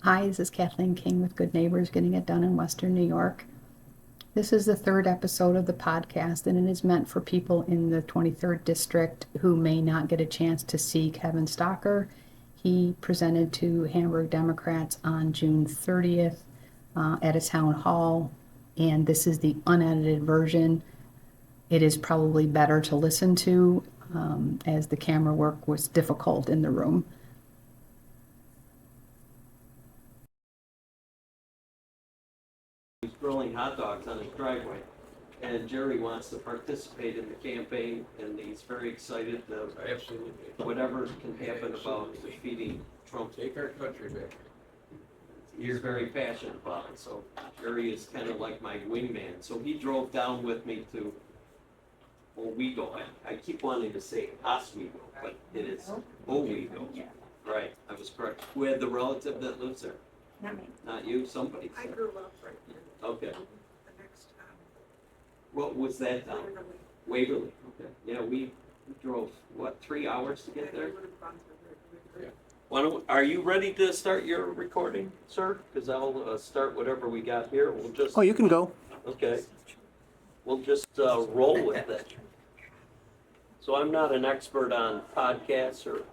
Hi, this is Kathleen King with Good Neighbors Getting It Done in Western New York. This is the third episode of the podcast, and it is meant for people in the 23rd District who may not get a chance to see Kevin Stocker. He presented to Hamburg Democrats on June 30th at a town hall, and this is the unedited version. It is probably better to listen to as the camera work was difficult in the room. He's grilling hot dogs on his driveway, and Jerry wants to participate in the campaign, and he's very excited. Absolutely. Whatever can happen about defeating Trump. Take our country back. He's very passionate about it, so Jerry is kind of like my wingman. So he drove down with me to Owego. I keep wanting to say Oswego, but it is Owego. Right, I was correct. Who had the relative that lives there? Not me. Not you, somebody. I grew up right there. Okay, The next what was that town? Waverly, okay. Yeah, we drove, 3 hours to get there? Are you ready to start your recording, sir? Because I'll start whatever we got here. We'll just. Oh, you can go. Okay. We'll just roll with it. So I'm not an expert on podcasts or. It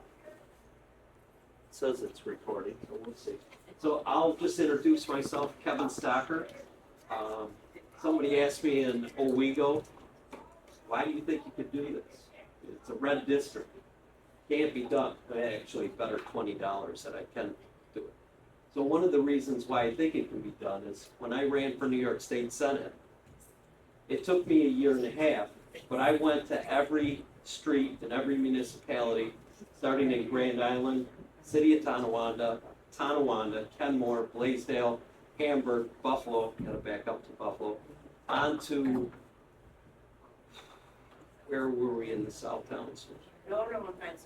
says it's recording, so we'll see. So I'll just introduce myself, Kevin Stocker. Somebody asked me in Owego, why do you think you could do this? It's a red district. Can't be done. I actually better $20 that I can do it. So one of the reasons why I think it can be done is when I ran for New York State Senate, it took me a year and a half, but I went to every street and every municipality, starting in Grand Island, City of Tonawanda, Kenmore, Blaisdell, Hamburg, Buffalo, gotta back up to Buffalo, on to, where were we in the South Towns?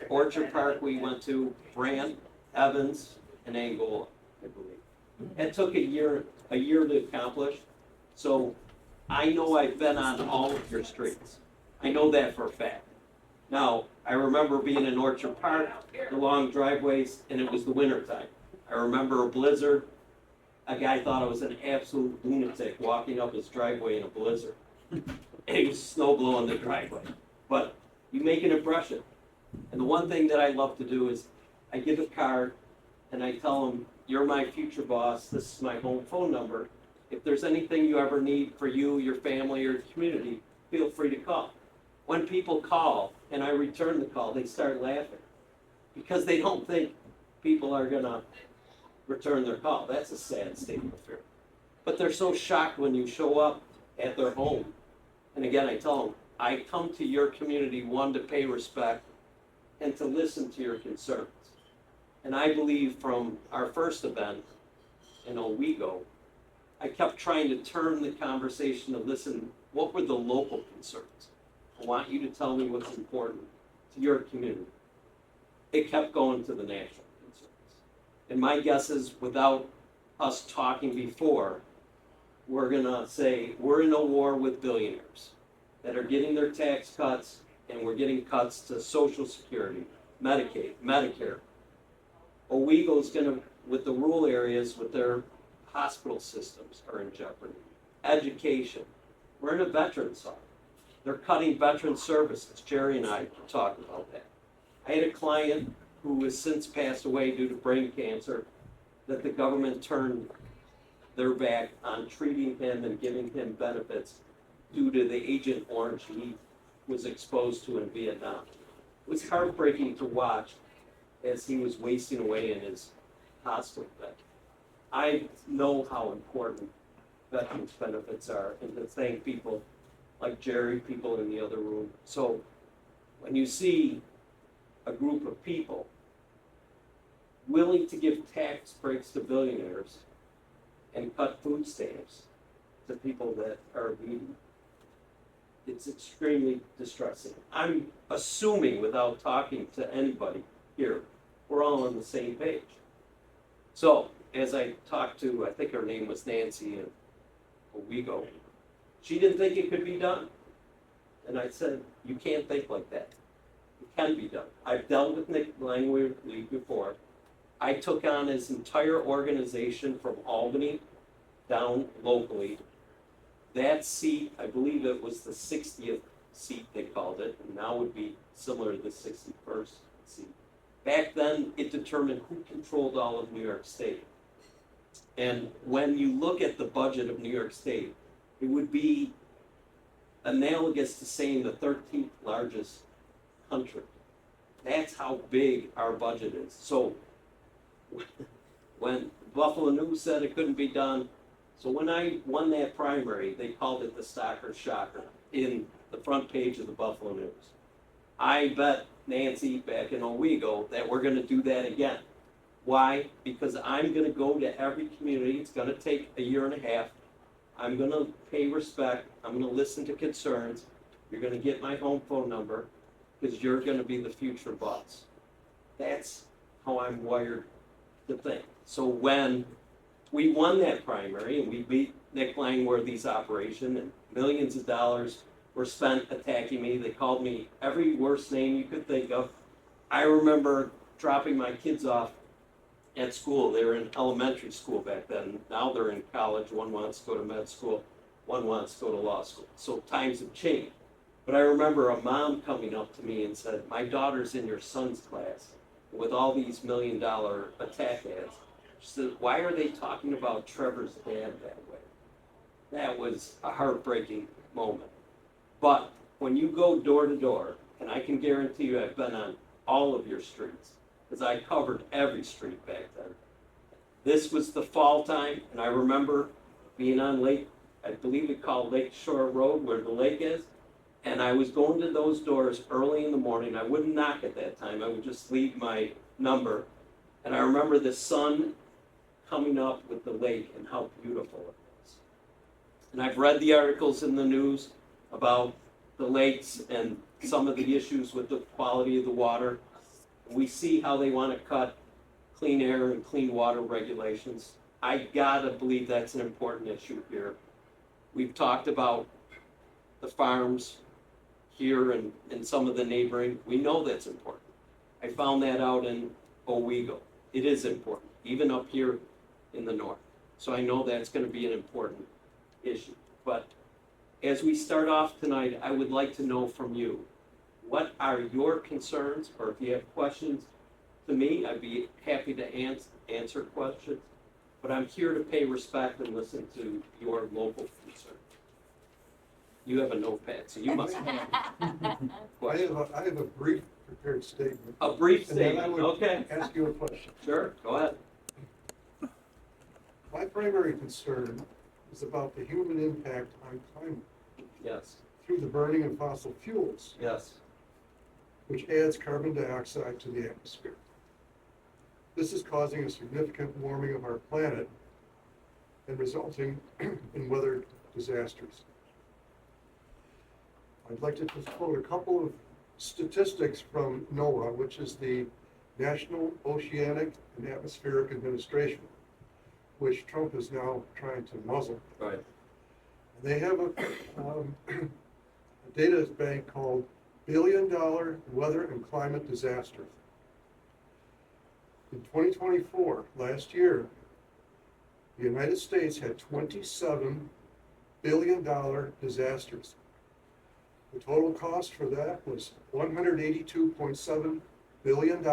Orchard Park we went to, Brant, Evans, and Angola, I believe. It took a year to accomplish, so I know I've been on all of your streets. I know that for a fact. Now, I remember being in Orchard Park, the long driveways, and it was the winter time. I remember a blizzard. A guy thought I was an absolute lunatic walking up his driveway in a blizzard. And it was snow blowing the driveway. But you make an impression. And the one thing that I love to do is I give a card and I tell them, you're my future boss, this is my home phone number. If there's anything you ever need for you, your family, or your community, feel free to call. When people call and I return the call, they start laughing because they don't think people are gonna return their call. That's a sad state of affairs. But they're so shocked when you show up at their home. And again, I tell them, I come to your community, one, to pay respect and to listen to your concerns. And I believe from our first event in Owego, I kept trying to turn the conversation to listen, what were the local concerns? I want you to tell me what's important to your community. It kept going to the national concerns. And my guess is, without us talking before, we're gonna say, we're in a war with billionaires that are getting their tax cuts, and we're getting cuts to Social Security, Medicaid, Medicare. Owego's gonna, with the rural areas, with their hospital systems are in jeopardy. Education, we're in a veterans hub. They're cutting veteran services. Jerry and I talked about that. I had a client who has since passed away due to brain cancer, that the government turned their back on treating him and giving him benefits due to the Agent Orange he was exposed to in Vietnam. It was heartbreaking to watch as he was wasting away in his hospital bed. I know how important veterans benefits are, and to thank people like Jerry, people in the other room. So when you see a group of people willing to give tax breaks to billionaires and cut food stamps to people that are needy, it's extremely distressing. I'm assuming, without talking to anybody here, we're all on the same page. So as I talked to, I think her name was Nancy in Owego, she didn't think it could be done. And I said, you can't think like that. It can be done. I've dealt with Nick Langley before. I took on his entire organization from Albany down locally. That seat, I believe it was the 60th seat they called it, and now would be similar to the 61st seat. Back then, it determined who controlled all of New York State. And when you look at the budget of New York State, it would be analogous to saying the 13th largest country. That's how big our budget is. So when Buffalo News said it couldn't be done, so when I won that primary, they called it the Stocker Shocker in the front page of the Buffalo News. I bet Nancy back in Owego that we're gonna do that again. Why? Because I'm gonna go to every community. It's gonna take a year and a half. I'm gonna pay respect. I'm gonna listen to concerns. You're gonna get my home phone number because you're gonna be the future boss. That's how I'm wired to think. So when we won that primary and we beat Nick Langworthy's operation and millions of dollars were spent attacking me, they called me every worst name you could think of. I remember dropping my kids off at school. They were in elementary school back then. Now they're in college. One wants to go to med school, one wants to go to law school. So times have changed. But I remember a mom coming up to me and said, my daughter's in your son's class with all these $1 million attack ads. She said, why are they talking about Trevor's dad that way? That was a heartbreaking moment. But when you go door to door, and I can guarantee you I've been on all of your streets, because I covered every street back then. This was the fall time, and I remember being on Lake, I believe it called Lake Shore Road, where the lake is, and I was going to those doors early in the morning. I wouldn't knock at that time. I would just leave my number. And I remember the sun coming up with the lake and how beautiful it was. And I've read the articles in the news about the lakes and some of the issues with the quality of the water. We see how they want to cut clean air and clean water regulations. I gotta believe that's an important issue here. We've talked about the farms here and some of the neighboring. We know that's important. I found that out in Owego. It is important, even up here in the north. So I know that's going to be an important issue. But as we start off tonight, I would like to know from you, what are your concerns, or if you have questions to me, I'd be happy to answer questions. But I'm here to pay respect and listen to your local concern. You have a notepad, so you must have I have a brief prepared statement. a brief And then I statement. would Okay, ask you a question. sure, go ahead. My primary concern is about the human impact on climate Yes, through the burning of fossil fuels, yes, which adds carbon dioxide to the atmosphere. This is causing a significant warming of our planet and resulting in weather disasters. I'd like to just quote a couple of statistics from NOAA, which is the National Oceanic and Atmospheric Administration, which Trump is now trying to muzzle. right, They have a data bank called $1 Billion Weather and Climate Disasters. In 2024, last year, the United States had $27 billion disasters. The total cost for that was $182.7 billion,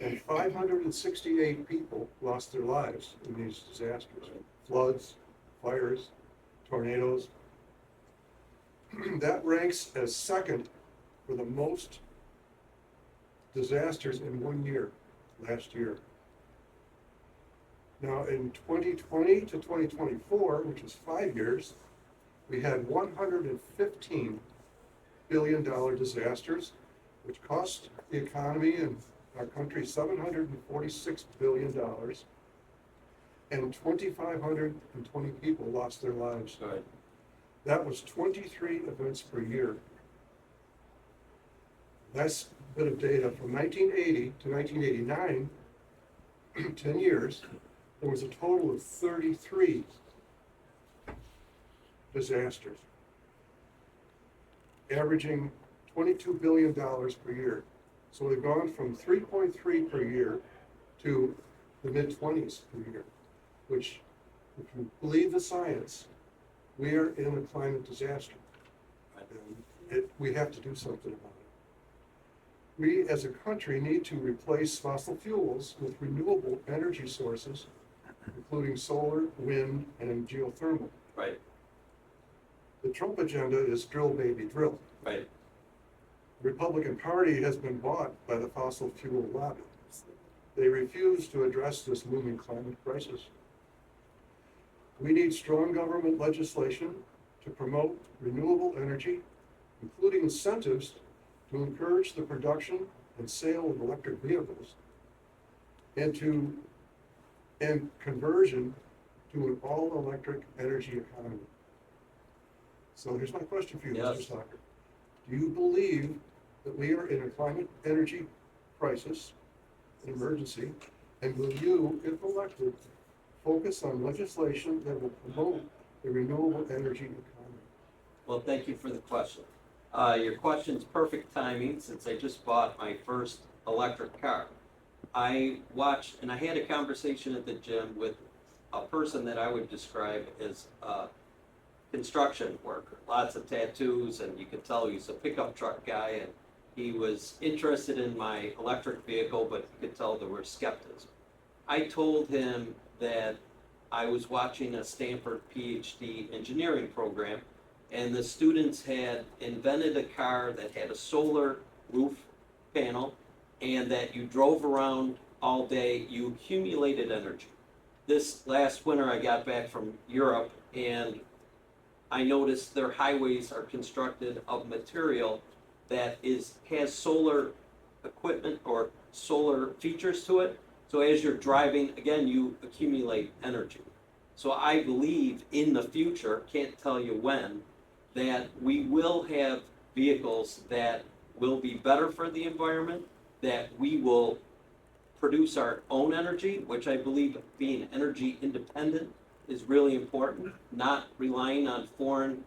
and 568 people lost their lives in these disasters. Floods, fires, tornadoes. That ranks as second for the most disasters in 1 year, last year. Now, in 2020 to 2024, which was 5 years, we had $115 billion disasters, which cost the economy and our country $746 billion, and 2,520 people lost their lives. right, That was 23 events per year. That's a bit of data from 1980 to 1989, 10 years, there was a total of 33 disasters, averaging $22 billion per year. So we've gone from 3.3 per year to the mid-20s per year, which, if you believe the science, we are in a climate disaster. And we have to do something about it. We, as a country, need to replace fossil fuels with renewable energy sources, including solar, wind, and geothermal. Right, The Trump agenda is drill, baby, drill. right. The Republican Party has been bought by the fossil fuel lobby. They refuse to address this looming climate crisis. We need strong government legislation to promote renewable energy, including incentives to encourage the production and sale of electric vehicles, and conversion to an all-electric energy economy. So here's my question for you, Yes. Mr. Stocker. Do you believe that we are in a climate energy crisis, an emergency, and will you, if elected, focus on legislation that will promote the renewable energy economy? Well, thank you for the question. Your question's perfect timing since I just bought my first electric car. I watched, and I had a conversation at the gym with a person that I would describe as a construction worker. Lots of tattoos, and you could tell he's a pickup truck guy, and he was interested in my electric vehicle, but you could tell there was skepticism. I told him that I was watching a Stanford PhD engineering program, and the students had invented a car that had a solar roof panel, and that you drove around all day, you accumulated energy. This last winter I got back from Europe, and I noticed their highways are constructed of material that has solar equipment or solar features to it. So as you're driving, again, you accumulate energy. So I believe in the future, can't tell you when, that we will have vehicles that will be better for the environment, that we will produce our own energy, which I believe being energy independent is really important, not relying on foreign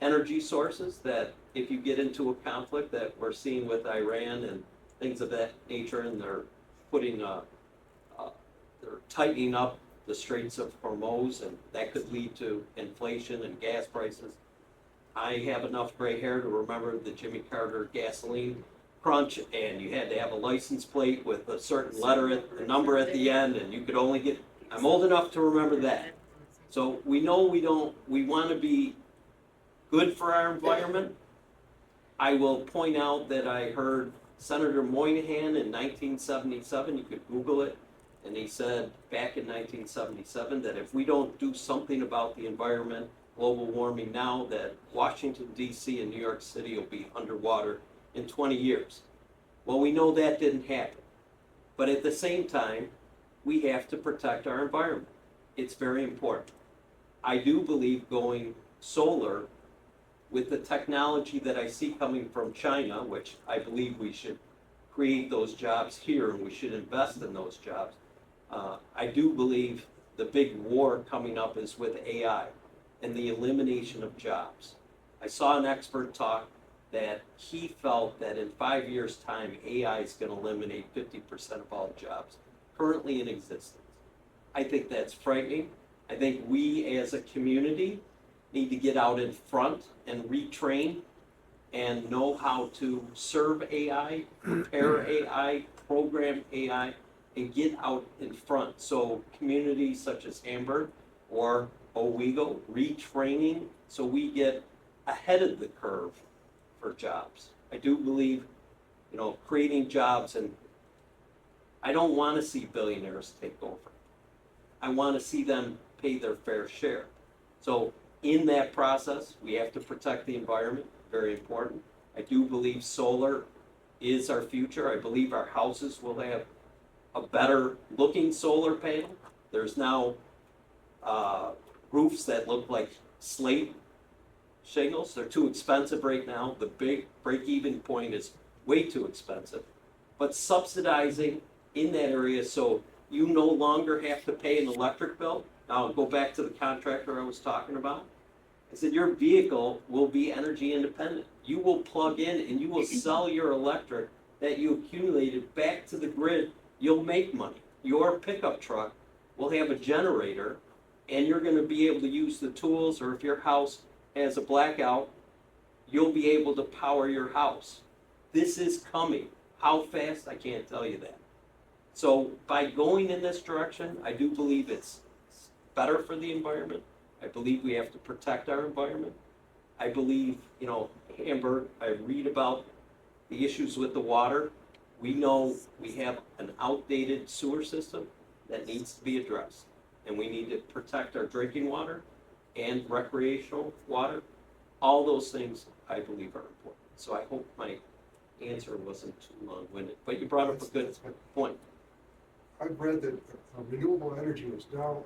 energy sources that if you get into a conflict that we're seeing with Iran and things of that nature, and they're putting, they're tightening up the Straits of Hormuz, and that could lead to inflation and gas prices. I have enough gray hair to remember the Jimmy Carter gasoline crunch, and you had to have a license plate with a certain letter, a number at the end, and you could only get, I'm old enough to remember that. So we know we want to be good for our environment. I will point out that I heard Senator Moynihan in 1977, you could Google it, and he said back in 1977 that if we don't do something about the environment, global warming now, that Washington, D.C. and New York City will be underwater in 20 years. Well, we know that didn't happen. But at the same time, we have to protect our environment. It's very important. I do believe going solar with the technology that I see coming from China, which I believe we should create those jobs here and we should invest in those jobs. I do believe the big war coming up is with AI and the elimination of jobs. I saw an expert talk that he felt that in 5 years' time, AI is going to eliminate 50% of all jobs currently in existence. I think that's frightening. I think we as a community need to get out in front and retrain and know how to serve AI, prepare AI, program AI, and get out in front. So communities such as Hamburg or Owego, retraining so we get ahead of the curve for jobs. I do believe, creating jobs, and I don't want to see billionaires take over. I want to see them pay their fair share. So in that process, we have to protect the environment, very important. I do believe solar is our future. I believe our houses will have a better looking solar panel. There's now roofs that look like slate shingles. They're too expensive right now. The big break-even point is way too expensive. But subsidizing in that area so you no longer have to pay an electric bill. Now I'll go back to the contractor I was talking about. I said your vehicle will be energy independent. You will plug in and you will sell your electric that you accumulated back to the grid you'll make money. Your pickup truck will have a generator, and you're gonna be able to use the tools, or if your house has a blackout, you'll be able to power your house. This is coming. How fast, I can't tell you that. So by going in this direction, I do believe it's better for the environment. I believe we have to protect our environment. I believe, Hamburg, I read about the issues with the water. We know we have an outdated sewer system that needs to be addressed. And we need to protect our drinking water and recreational water. All those things I believe are important. So I hope my answer wasn't too long-winded, but you brought up a good point. I've read that renewable energy is now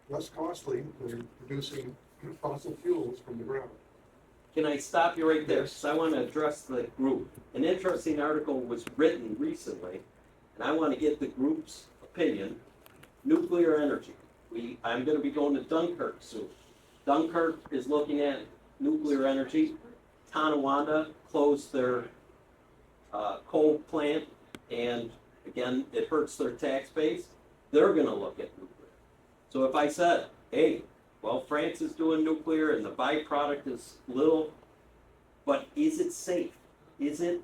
less costly than producing fossil fuels from the ground. Can I stop you right there? Yes. Because I want to address the group. An interesting article was written recently, and I want to get the group's opinion. Nuclear energy. I'm going to be going to Dunkirk soon. Dunkirk is looking at nuclear energy. Tonawanda closed their coal plant, and again, it hurts their tax base. They're going to look at nuclear. So if I said, hey, well, France is doing nuclear and the byproduct is little, but is it safe? Is it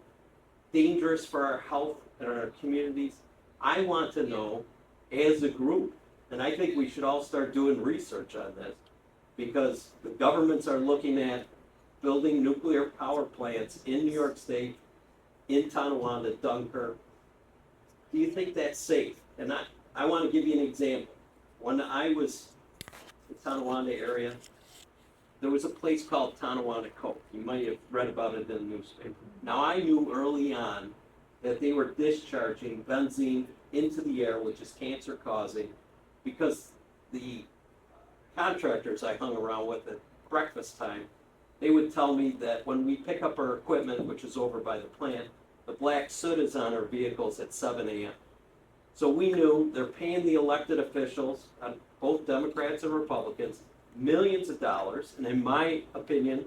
dangerous for our health and our communities? I want to know as a group, and I think we should all start doing research on this, because the governments are looking at building nuclear power plants in New York State, in Tonawanda, Dunkirk. Do you think that's safe? And I want to give you an example. When I was in the Tonawanda area, there was a place called Tonawanda Coke. You might have read about it in the newspaper. Now, I knew early on that they were discharging benzene into the air, which is cancer causing, because the contractors I hung around with at breakfast time, they would tell me that when we pick up our equipment, which is over by the plant, the black soot is on our vehicles at 7 a.m. So we knew they're paying the elected officials, both Democrats and Republicans, millions of dollars, and in my opinion,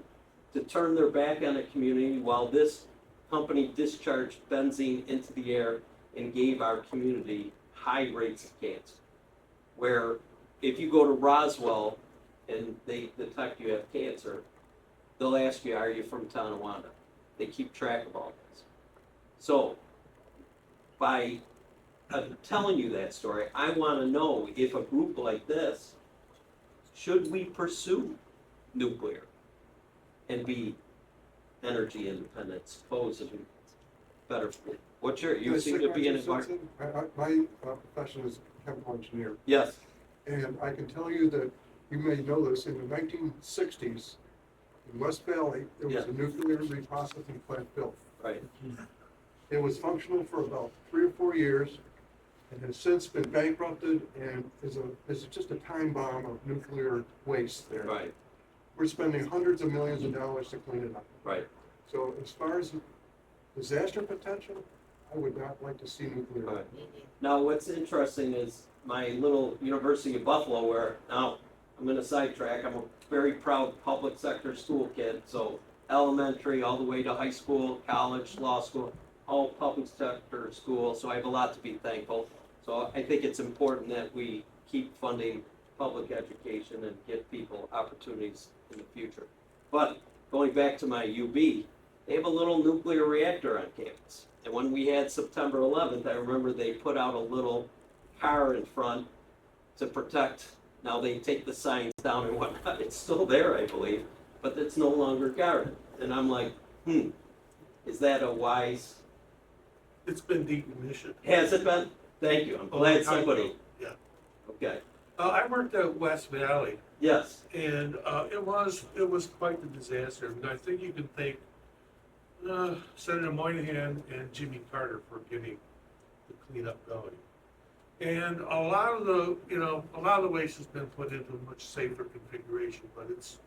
to turn their back on the community while this company discharged benzene into the air and gave our community high rates of cancer. Where if you go to Roswell and they detect you have cancer, they'll ask you, are you from Tonawanda? They keep track of all this. So by telling you that story, I want to know if a group like this, should we pursue nuclear and be energy independent, supposedly better? What's you seem to be an environment. My profession is a chemical engineer, Yes, and I can tell you that you may know this, in the 1960s, in West Valley, there was a nuclear reprocessing plant built. right. It was functional for about 3 or 4 years, and has since been bankrupted and is just a time bomb of nuclear waste there. Right, We're spending hundreds of millions of dollars to clean it up. right. So as far as disaster potential, I would not like to see nuclear. Right. Now, what's interesting is my little University of Buffalo, where now I'm going to sidetrack. I'm a very proud public sector school kid. So elementary all the way to high school, college, law school, all public sector schools. So I have a lot to be thankful. So I think it's important that we keep funding public education and give people opportunities in the future. But going back to my UB, they have a little nuclear reactor on campus. And when we had September 11th, I remember they put out a little car in front to protect. Now they take the signs down and whatnot. It's still there, I believe, but it's no longer guarded. And I'm like, is that a wise? It's been decommissioned. Has it been? Thank you. I'm A long glad time somebody. ago, yeah. Okay. I worked at West Valley, Yes. and it was quite the disaster. I mean, I think you can thank Senator Moynihan and Jimmy Carter for getting the cleanup going. And a lot of the waste has been put into a much safer configuration, but it's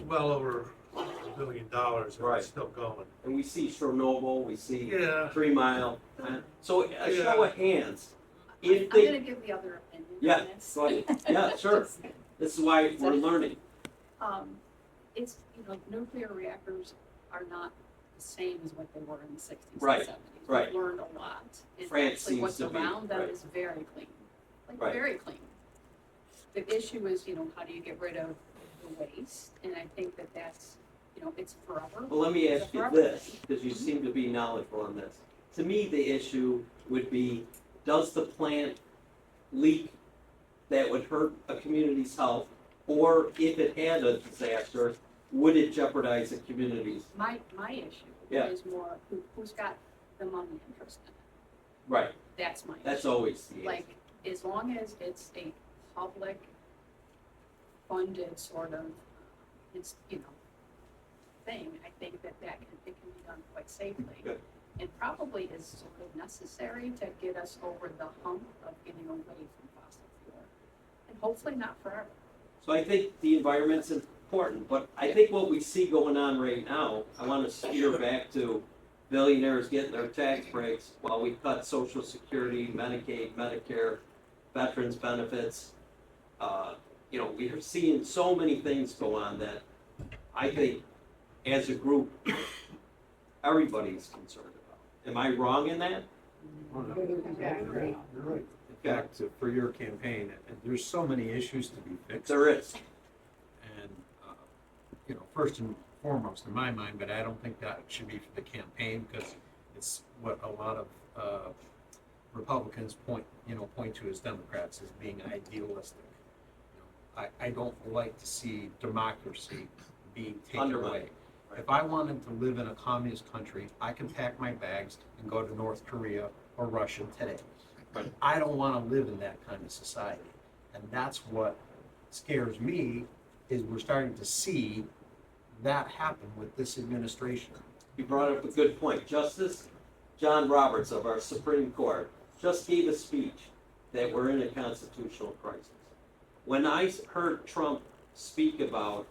well over $1 billion, and Right. it's still going. And we see Chernobyl, we see Yeah. 3 Mile. So a show Yeah. of hands. I'm If they, gonna give the other opinion Yeah, on this. go ahead. Yeah, sure. Just, This is why we're learning. It's, nuclear reactors are not same as what they were in the sixties Right, and seventies. right. We've learned a lot. And France actually seems what's to be, around them right. is very clean, like Right. very clean. The issue is, how do you get rid of the waste? And I think that that's, it's forever. Well, let me It's a ask you forever this, thing. because you seem to be knowledgeable on this. To me, the issue would be, does the plant leak that would hurt a community's health? Or if it had a disaster, would it jeopardize the community's? My issue Yeah. is more, who's got the money interest in it? Right, That's my issue. that's always the issue. Like, as long as it's a public funded sort of, it's, thing, I think that it can be done quite safely. Good. And probably is sort of necessary to get us over the hump of getting away from fossil fuel. And hopefully not forever. So I think the environment's important, but I think what we see going on right now, I want to steer back to billionaires getting their tax breaks while we cut Social Security, Medicaid, Medicare, veterans benefits. We are seeing so many things go on that I think as a group, everybody's concerned about. Am I wrong in that? You're right. In fact, for your campaign, and there's so many issues to be fixed. There is. And, first and foremost in my mind, but I don't think that should be for the campaign because it's what a lot of Republicans point to as Democrats as being idealistic. I don't like to see democracy being taken Undermined. away. If I wanted to live in a communist country, I can pack my bags and go to North Korea or Russia today. Right. I don't want to live in that kind of society. And that's what scares me, is we're starting to see that happen with this administration. You brought up a good point. Justice John Roberts of our Supreme Court just gave a speech that we're in a constitutional crisis. When I heard Trump speak about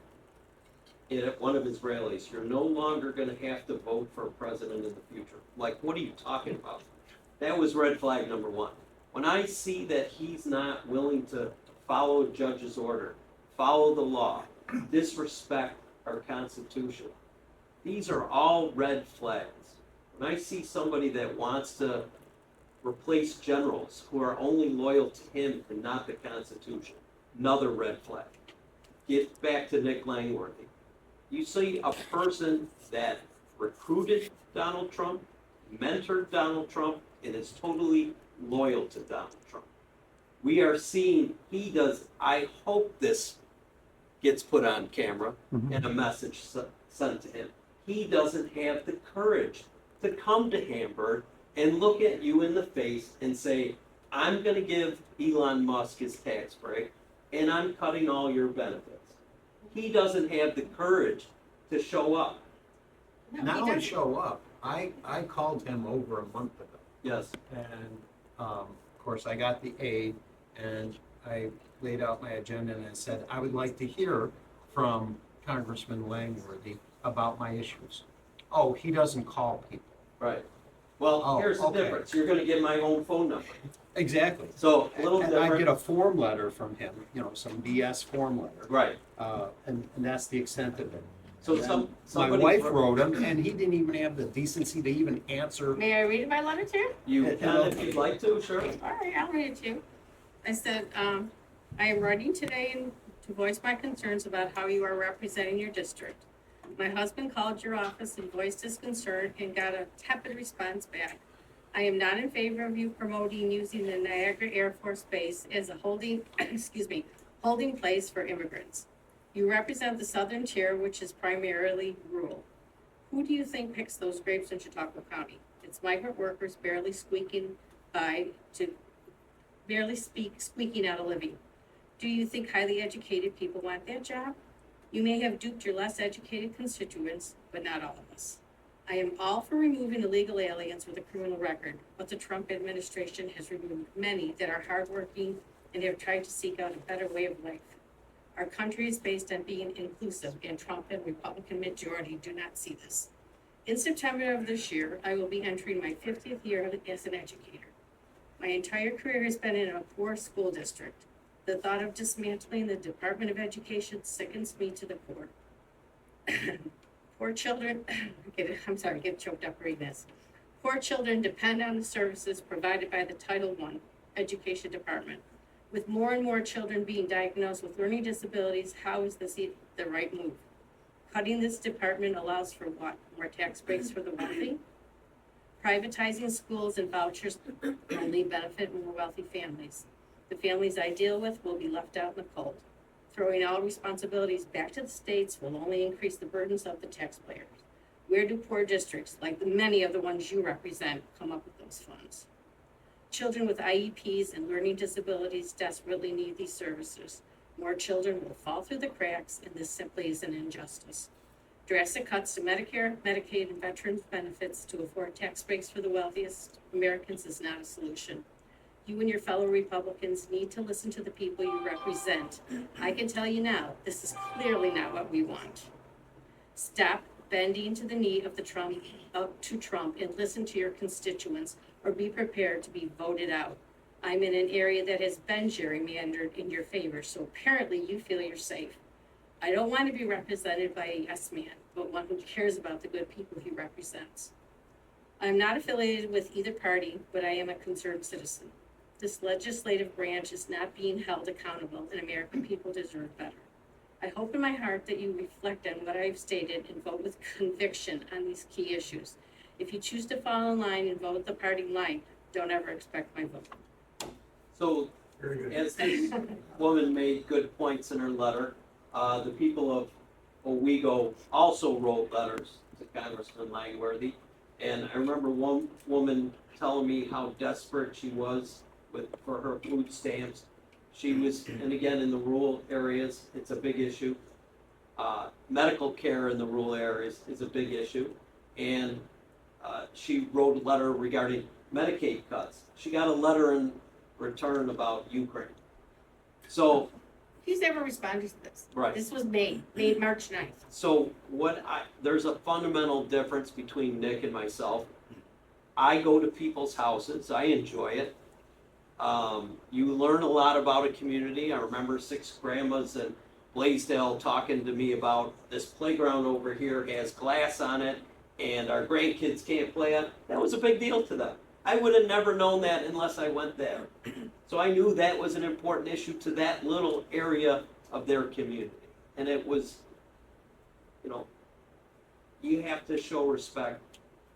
it at one of his rallies, you're no longer going to have to vote for a president in the future. Like, what are you talking about? That was red flag number one. When I see that he's not willing to follow a judge's order, follow the law, disrespect our Constitution, these are all red flags. When I see somebody that wants to replace generals who are only loyal to him and not the Constitution, another red flag. Get back to Nick Langworthy. You see a person that recruited Donald Trump, mentored Donald Trump, and is totally loyal to Donald Trump. We are seeing he does, I hope this gets put on camera and a message sent to him. He doesn't have the courage to come to Hamburg and look at you in the face and say, I'm going to give Elon Musk his tax break and I'm cutting all your benefits. He doesn't have the courage to show up. Not only show up, I called him over a month ago. Yes. And, of course, I got the aid and I laid out my agenda and I said, I would like to hear from Congressman Langworthy about my issues. Oh, he doesn't call people. Right. Well, Oh, here's the okay. difference. You're going to get my own phone number. Exactly. So a little And I different. get a form letter from him, some BS form letter. Right. And that's the extent of it. So And then my somebody wife wrote him and he didn't even have the decency to even answer. May I read my letter to you? You can if you'd like to, sure. All right, I'll read it to you. I said, I am writing today to voice my concerns about how you are representing your district. My husband called your office and voiced his concern and got a tepid response back. I am not in favor of you promoting using the Niagara Air Force Base as a holding place for immigrants. You represent the southern tier, which is primarily rural. Who do you think picks those grapes in Chautauqua County? It's migrant workers barely squeaking out a living. Do you think highly educated people want that job? You may have duped your less educated constituents, but not all of us. I am all for removing illegal aliens with a criminal record, but the Trump administration has removed many that are hardworking and have tried to seek out a better way of life. Our country is based on being inclusive, and Trump and Republican majority do not see this. In September of this year, I will be entering my 50th year as an educator. My entire career has been in a poor school district. The thought of dismantling the Department of Education sickens me to the core. Poor children, I'm sorry, get choked up reading this. Poor children depend on the services provided by the Title I Education Department. With more and more children being diagnosed with learning disabilities, how is this the right move? Cutting this department allows for what? More tax breaks for the wealthy? Privatizing schools and vouchers only benefit more wealthy families. The families I deal with will be left out in the cold. Throwing all responsibilities back to the states will only increase the burdens of the taxpayers. Where do poor districts, like the many of the ones you represent, come up with those funds? Children with IEPs and learning disabilities desperately need these services. More children will fall through the cracks, and this simply is an injustice. Drastic cuts to Medicare, Medicaid, and veterans benefits to afford tax breaks for the wealthiest Americans is not a solution. You and your fellow Republicans need to listen to the people you represent. I can tell you now, this is clearly not what we want. Stop bending to the need of Trump and listen to your constituents, or be prepared to be voted out. I'm in an area that has been gerrymandered in your favor, so apparently you feel you're safe. I don't want to be represented by a yes man, but one who cares about the good people he represents. I'm not affiliated with either party, but I am a concerned citizen. This legislative branch is not being held accountable, and American people deserve better. I hope in my heart that you reflect on what I've stated and vote with conviction on these key issues. If you choose to fall in line and vote the party line, don't ever expect my vote. So, Very good. as this woman made good points in her letter, the people of Owego also wrote letters to Congressman Langworthy. And I remember one woman telling me how desperate she was for her food stamps. She was, and again, in the rural areas, it's a big issue. Medical care in the rural areas is a big issue. And she wrote a letter regarding Medicaid cuts. She got a letter in return about Ukraine. So, Who's ever responded to this? right. This was made March 9th. So there's a fundamental difference between Nick and myself. I go to people's houses, I enjoy it. You learn a lot about a community. I remember 6 grandmas in Blaisdell talking to me about this playground over here has glass on it and our grandkids can't play on it. That was a big deal to them. I would have never known that unless I went there. So I knew that was an important issue to that little area of their community. And it was, you have to show respect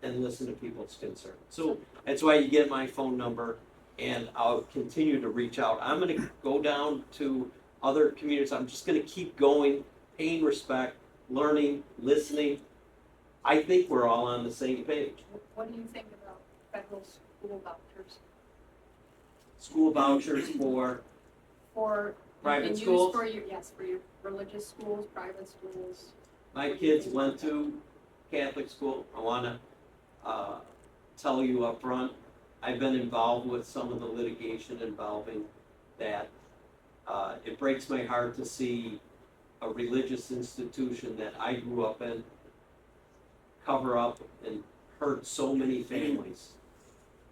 and listen to people's concerns. So that's why you get my phone number, and I'll continue to reach out. I'm going to go down to other communities. I'm just going to keep going, paying respect, learning, listening. I think we're all on the same page. What do you think about federal school vouchers? School vouchers for For, you private can use schools? for your, yes, for your religious schools, private schools. My kids went to Catholic school. I want to tell you up front, I've been involved with some of the litigation involving that. It breaks my heart to see a religious institution that I grew up in cover up and hurt so many families.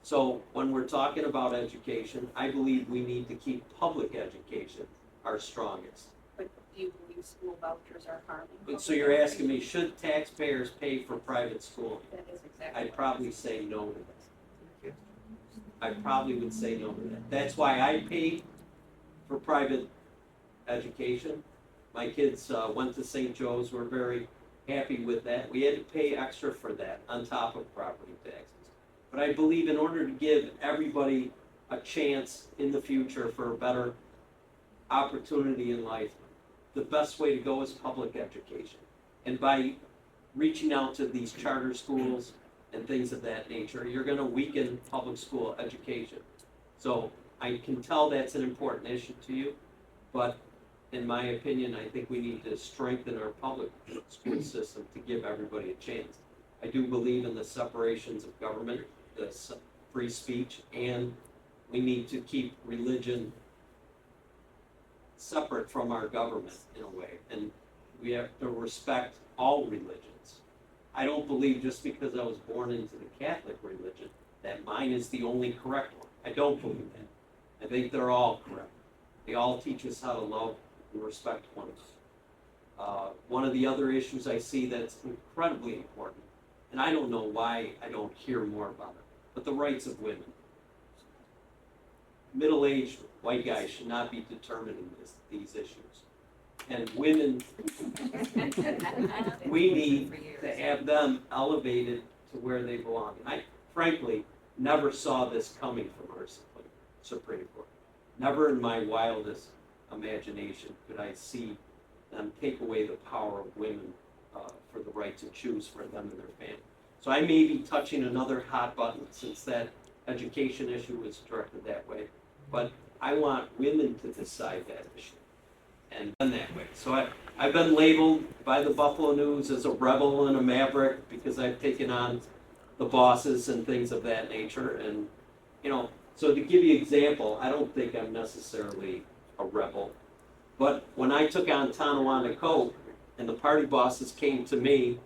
So when we're talking about education, I believe we need to keep public education our strongest. But do you believe school vouchers are harming? So you're asking me, should taxpayers pay for private schooling? That is exactly. I'd what probably say no to that. I probably would say no to that. That's why I paid for private education. My kids went to St. Joe's. We're very happy with that. We had to pay extra for that on top of property taxes. But I believe in order to give everybody a chance in the future for a better opportunity in life, the best way to go is public education. And by reaching out to these charter schools and things of that nature, you're going to weaken public school education. So I can tell that's an important issue to you, but in my opinion, I think we need to strengthen our public school system to give everybody a chance. I do believe in the separations of government, the free speech, and we need to keep religion separate from our government in a way, and we have to respect all religions. I don't believe just because I was born into the Catholic religion that mine is the only correct one. I don't believe that. I think they're all correct. They all teach us how to love and respect one another. One of the other issues I see that's incredibly important, and I don't know why I don't hear more about it, but the rights of women. Middle-aged white guys should not be determining these issues. And women, we need to have them elevated to where they belong. I frankly never saw this coming from our Supreme Court. Never in my wildest imagination could I see them take away the power of women for the right to choose for them and their family. So I may be touching another hot button since that education issue was directed that way, but I want women to decide that issue and done that way. So I've been labeled by the Buffalo News as a rebel and a maverick because I've taken on the bosses and things of that nature. And, you know, so to give you an example, I don't think I'm necessarily a rebel. But when I took on Tonawanda Coke and the party bosses came to me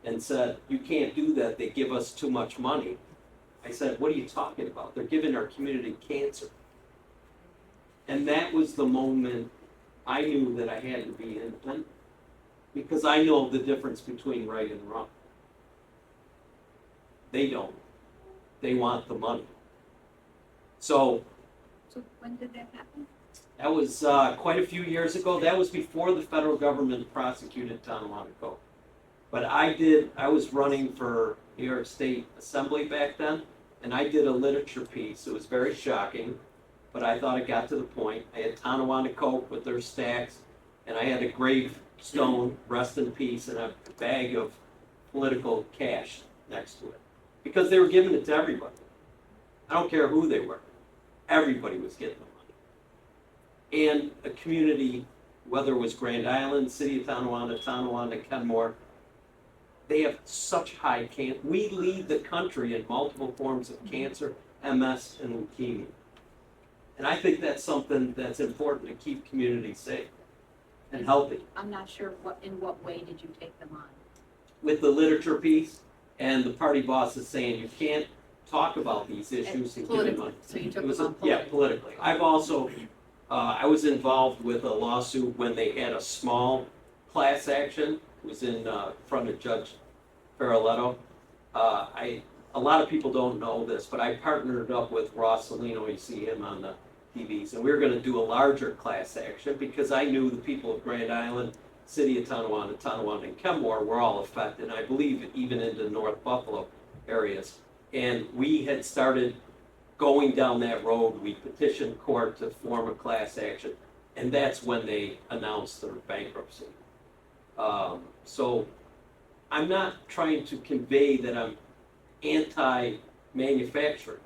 and said, you can't do that, they give us too much money. I said, what are you talking about? They're giving our community cancer. And that was the moment I knew that I had to be independent because I know the difference between right and wrong. They don't. They want the money. So when did that happen? that was quite a few years ago. That was before the federal government prosecuted Tonawanda Coke. But I was running for New York State Assembly back then, and I did a literature piece. It was very shocking, but I thought it got to the point. I had Tonawanda Coke with their stacks, and I had a gravestone, rest in peace, and a bag of political cash next to it. Because they were giving it to everybody. I don't care who they were. Everybody was getting the money. And a community, whether it was Grand Island, City of Tonawanda, Kenmore, they have such high cancer. We lead the country in multiple forms of cancer, MS, and leukemia. And I think that's something that's important to keep communities safe and healthy. I'm not sure in what way did you take them on? With the literature piece and the party bosses saying you can't talk about these issues and give them money. So you took It was them on yeah, politically. politically. I've also, I was involved with a lawsuit when they had a small class action. It was in front of Judge Farrelletto. A lot of people don't know this, but I partnered up with Ross Salino, you see him on the TVs, and we were gonna do a larger class action because I knew the people of Grand Island, City of Tonawanda, and Kenmore were all affected, and I believe even into North Buffalo areas. And we had started going down that road. We petitioned court to form a class action, and that's when they announced their bankruptcy. So I'm not trying to convey that I'm anti-manufacturing.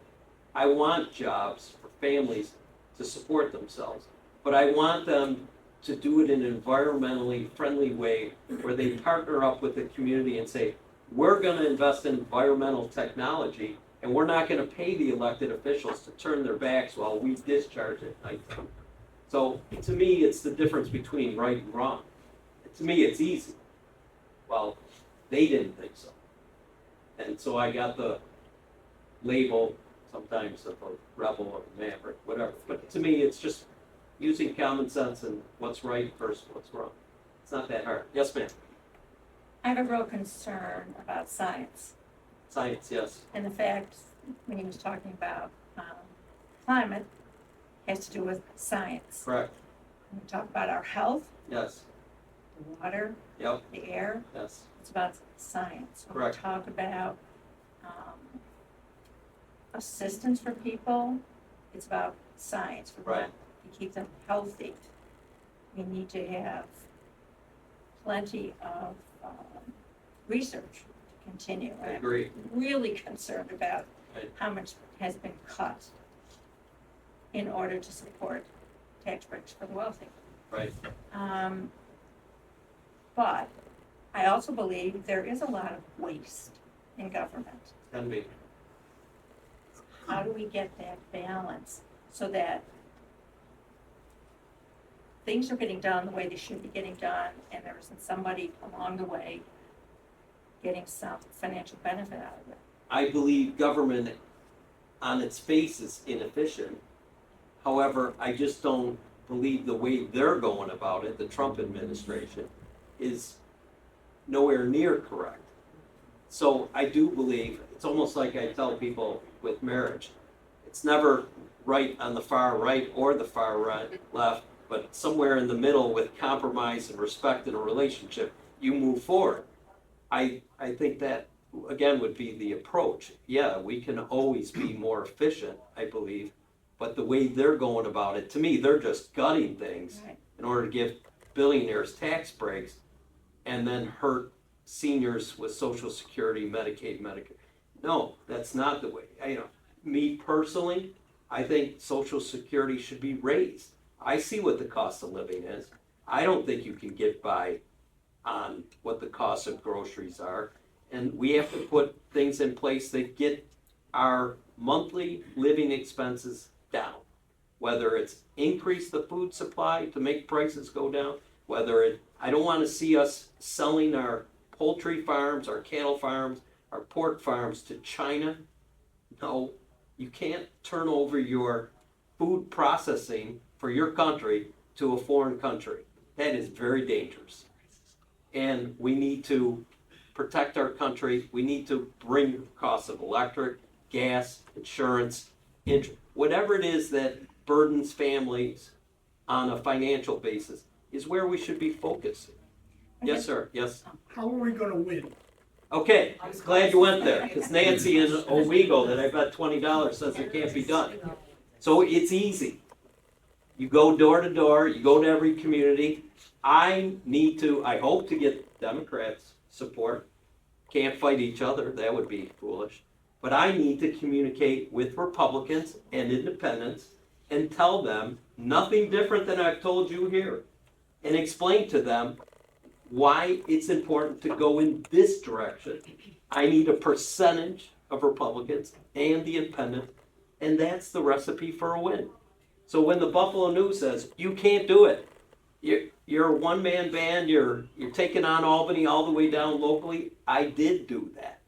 I want jobs for families to support themselves, but I want them to do it in an environmentally friendly way where they partner up with the community and say, we're gonna invest in environmental technology and we're not gonna pay the elected officials to turn their backs while we discharge at nighttime. So to me, it's the difference between right and wrong. To me, it's easy. Well, they didn't think so. And so I got the label sometimes of a rebel or a maverick, whatever. But to me, it's just using common sense and what's right versus what's wrong. It's not that hard. Yes, ma'am. I have a real concern about science Science, yes. and the fact, when he was talking about climate, has to do with science. Correct. When we talk about our health, Yes. the water, Yep. the air, Yes. it's about science. When we Correct. talk about assistance for people, it's about science. We Right. want to keep them healthy. We need to have plenty of research to continue. I agree. I'm really concerned about Right. how much has been cut in order to support tax breaks for the wealthy. Right. But I also believe there is a lot of waste in government. Can be. How do we get that balance so that things are getting done the way they should be getting done, and there isn't somebody along the way getting some financial benefit out of it? I believe government on its face is inefficient. However, I just don't believe the way they're going about it, the Trump administration, is nowhere near correct. So I do believe, it's almost like I tell people with marriage, it's never right on the far right or the far right, left, but somewhere in the middle with compromise and respect in a relationship, you move forward. I think that, again, would be the approach. Yeah, we can always be more efficient, I believe, but the way they're going about it, to me, they're just gutting things Right. in order to give billionaires tax breaks and then hurt seniors with Social Security, Medicaid, Medicare. No, that's not the way. Me personally, I think Social Security should be raised. I see what the cost of living is. I don't think you can get by on what the cost of groceries are. And we have to put things in place that get our monthly living expenses down. Whether it's increase the food supply to make prices go down, I don't want to see us selling our poultry farms, our cattle farms, our pork farms to China. No, you can't turn over your food processing for your country to a foreign country. That is very dangerous. And we need to protect our country. We need to bring costs of electric, gas, insurance, whatever it is that burdens families on a financial basis is where we should be focusing. Yes, sir. Yes. How are we gonna win? Okay, glad you went there, because Nancy in Owego that I bet $20 says it can't be done. So it's easy. You go door to door, you go to every community. I hope to get Democrats' support. Can't fight each other, that would be foolish. But I need to communicate with Republicans and independents and tell them nothing different than I've told you here. And explain to them why it's important to go in this direction. I need a percentage of Republicans and the independent, and that's the recipe for a win. So when the Buffalo News says, you can't do it, you're a one-man band, you're taking on Albany all the way down locally, I did do that.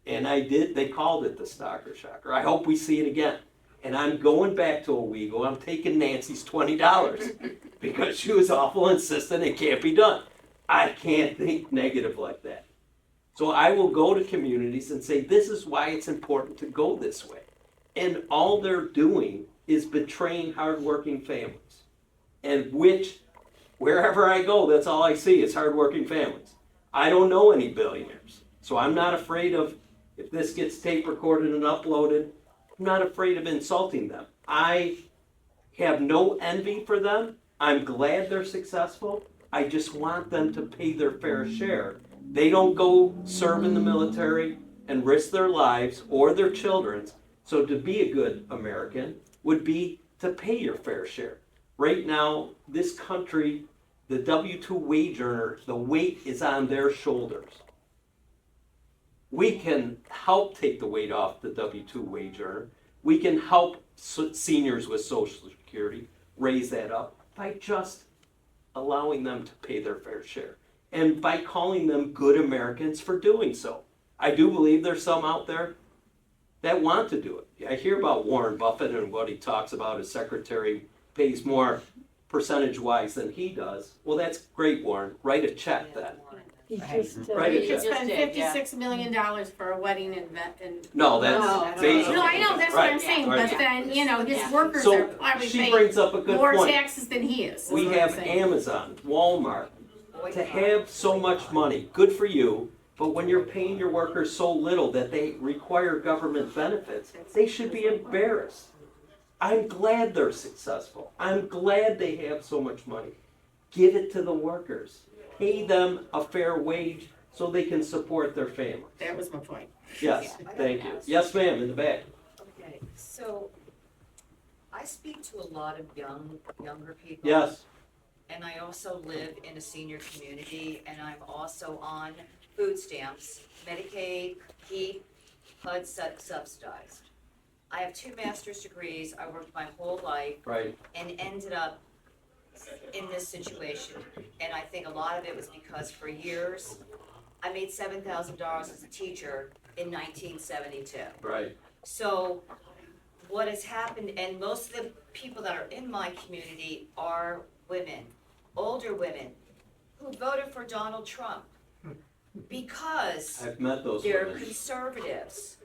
And they called it the Stalker Shocker. I hope we see it again. And I'm going back to Owego, I'm taking Nancy's $20 because she was awful insistent it can't be done. I can't think negative like that. So I will go to communities and say, this is why it's important to go this way. And all they're doing is betraying hardworking families. And wherever I go, that's all I see is hardworking families. I don't know any billionaires. So I'm not afraid of, if this gets tape recorded and uploaded, I'm not afraid of insulting them. I have no envy for them. I'm glad they're successful. I just want them to pay their fair share. They don't go serve in the military and risk their lives or their children's. So to be a good American would be to pay your fair share. Right now, this country, the W-2 wage earner, the weight is on their shoulders. We can help take the weight off the W-2 wage earner. We can help seniors with Social Security raise that up by just allowing them to pay their fair share and by calling them good Americans for doing so. I do believe there's some out there that want to do it. I hear about Warren Buffett and what he talks about, his secretary pays more percentage-wise than he does. Well, that's great, Warren. Write a check then. Write You a could check. spend $56 million for a wedding and No, that's Bezos. No, I know, that's what I'm Right, saying, right. but then, his workers are So probably she paying brings up a good more point. taxes than he is. We is what I'm have saying. Amazon, Walmart, to have so much money, good for you, but when you're paying your workers so little that they require government benefits, they should be embarrassed. I'm glad they're successful. I'm glad they have so much money. Give it to the workers. Pay them a fair wage so they can support their families. That was my point. Yes, thank you. Yes, ma'am, in the back. Okay, so I speak to a lot of younger people. Yes, And I also live in a senior community, and I'm also on food stamps, Medicaid, HEAP, HUD subsidized. I have 2 master's degrees, I worked my whole life right. and ended up in this situation. And I think a lot of it was because for years, I made $7,000 as a teacher in 1972. Right. So what has happened, and most of the people that are in my community are women, older women. who voted for Donald Trump because I've met those they're women. conservatives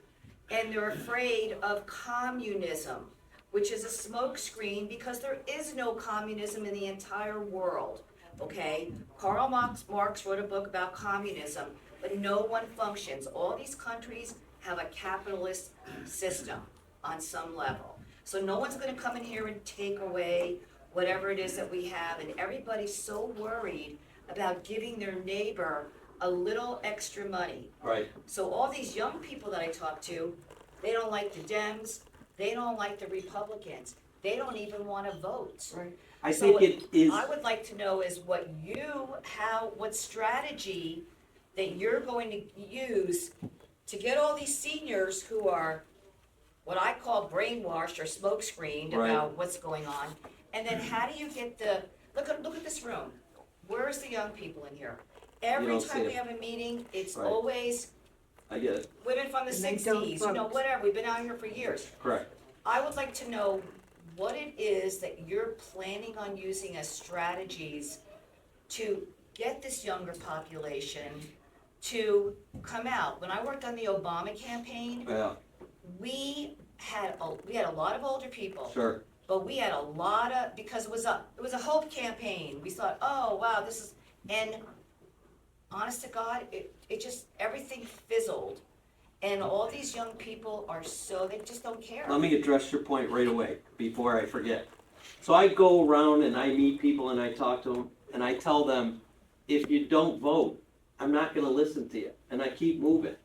and they're afraid of communism, which is a smokescreen because there is no communism in the entire world, okay? Karl Marx wrote a book about communism, but no one functions. All these countries have a capitalist system on some level. So no one's gonna come in here and take away whatever it is that we have, and everybody's so worried about giving their neighbor a little extra money. Right, So all these young people that I talk to, they don't like the Dems, they don't like the Republicans, they don't even wanna vote. right. I So think it is, I would like to know is what strategy that you're going to use to get all these seniors who are what I call brainwashed or smokescreened Right. about what's going on. And then how do you get look at this room. Where's the young people in here? Every don't see time we it. have a meeting, it's Right. always I get it, women from the And they don't sixties, vote. whatever, we've been out here for years. correct. I would like to know what it is that you're planning on using as strategies to get this younger population to come out. When I worked on the Obama campaign, Yeah, we had a lot of older people, sure, but we had a lot of, because it was a hope campaign. We thought, oh, wow, this is, and honest to God, it just, everything fizzled. And all these young people are they just don't care. let me address your point right away, before I forget. So I go around and I meet people and I talk to them, and I tell them, if you don't vote, I'm not gonna listen to you, and I keep moving.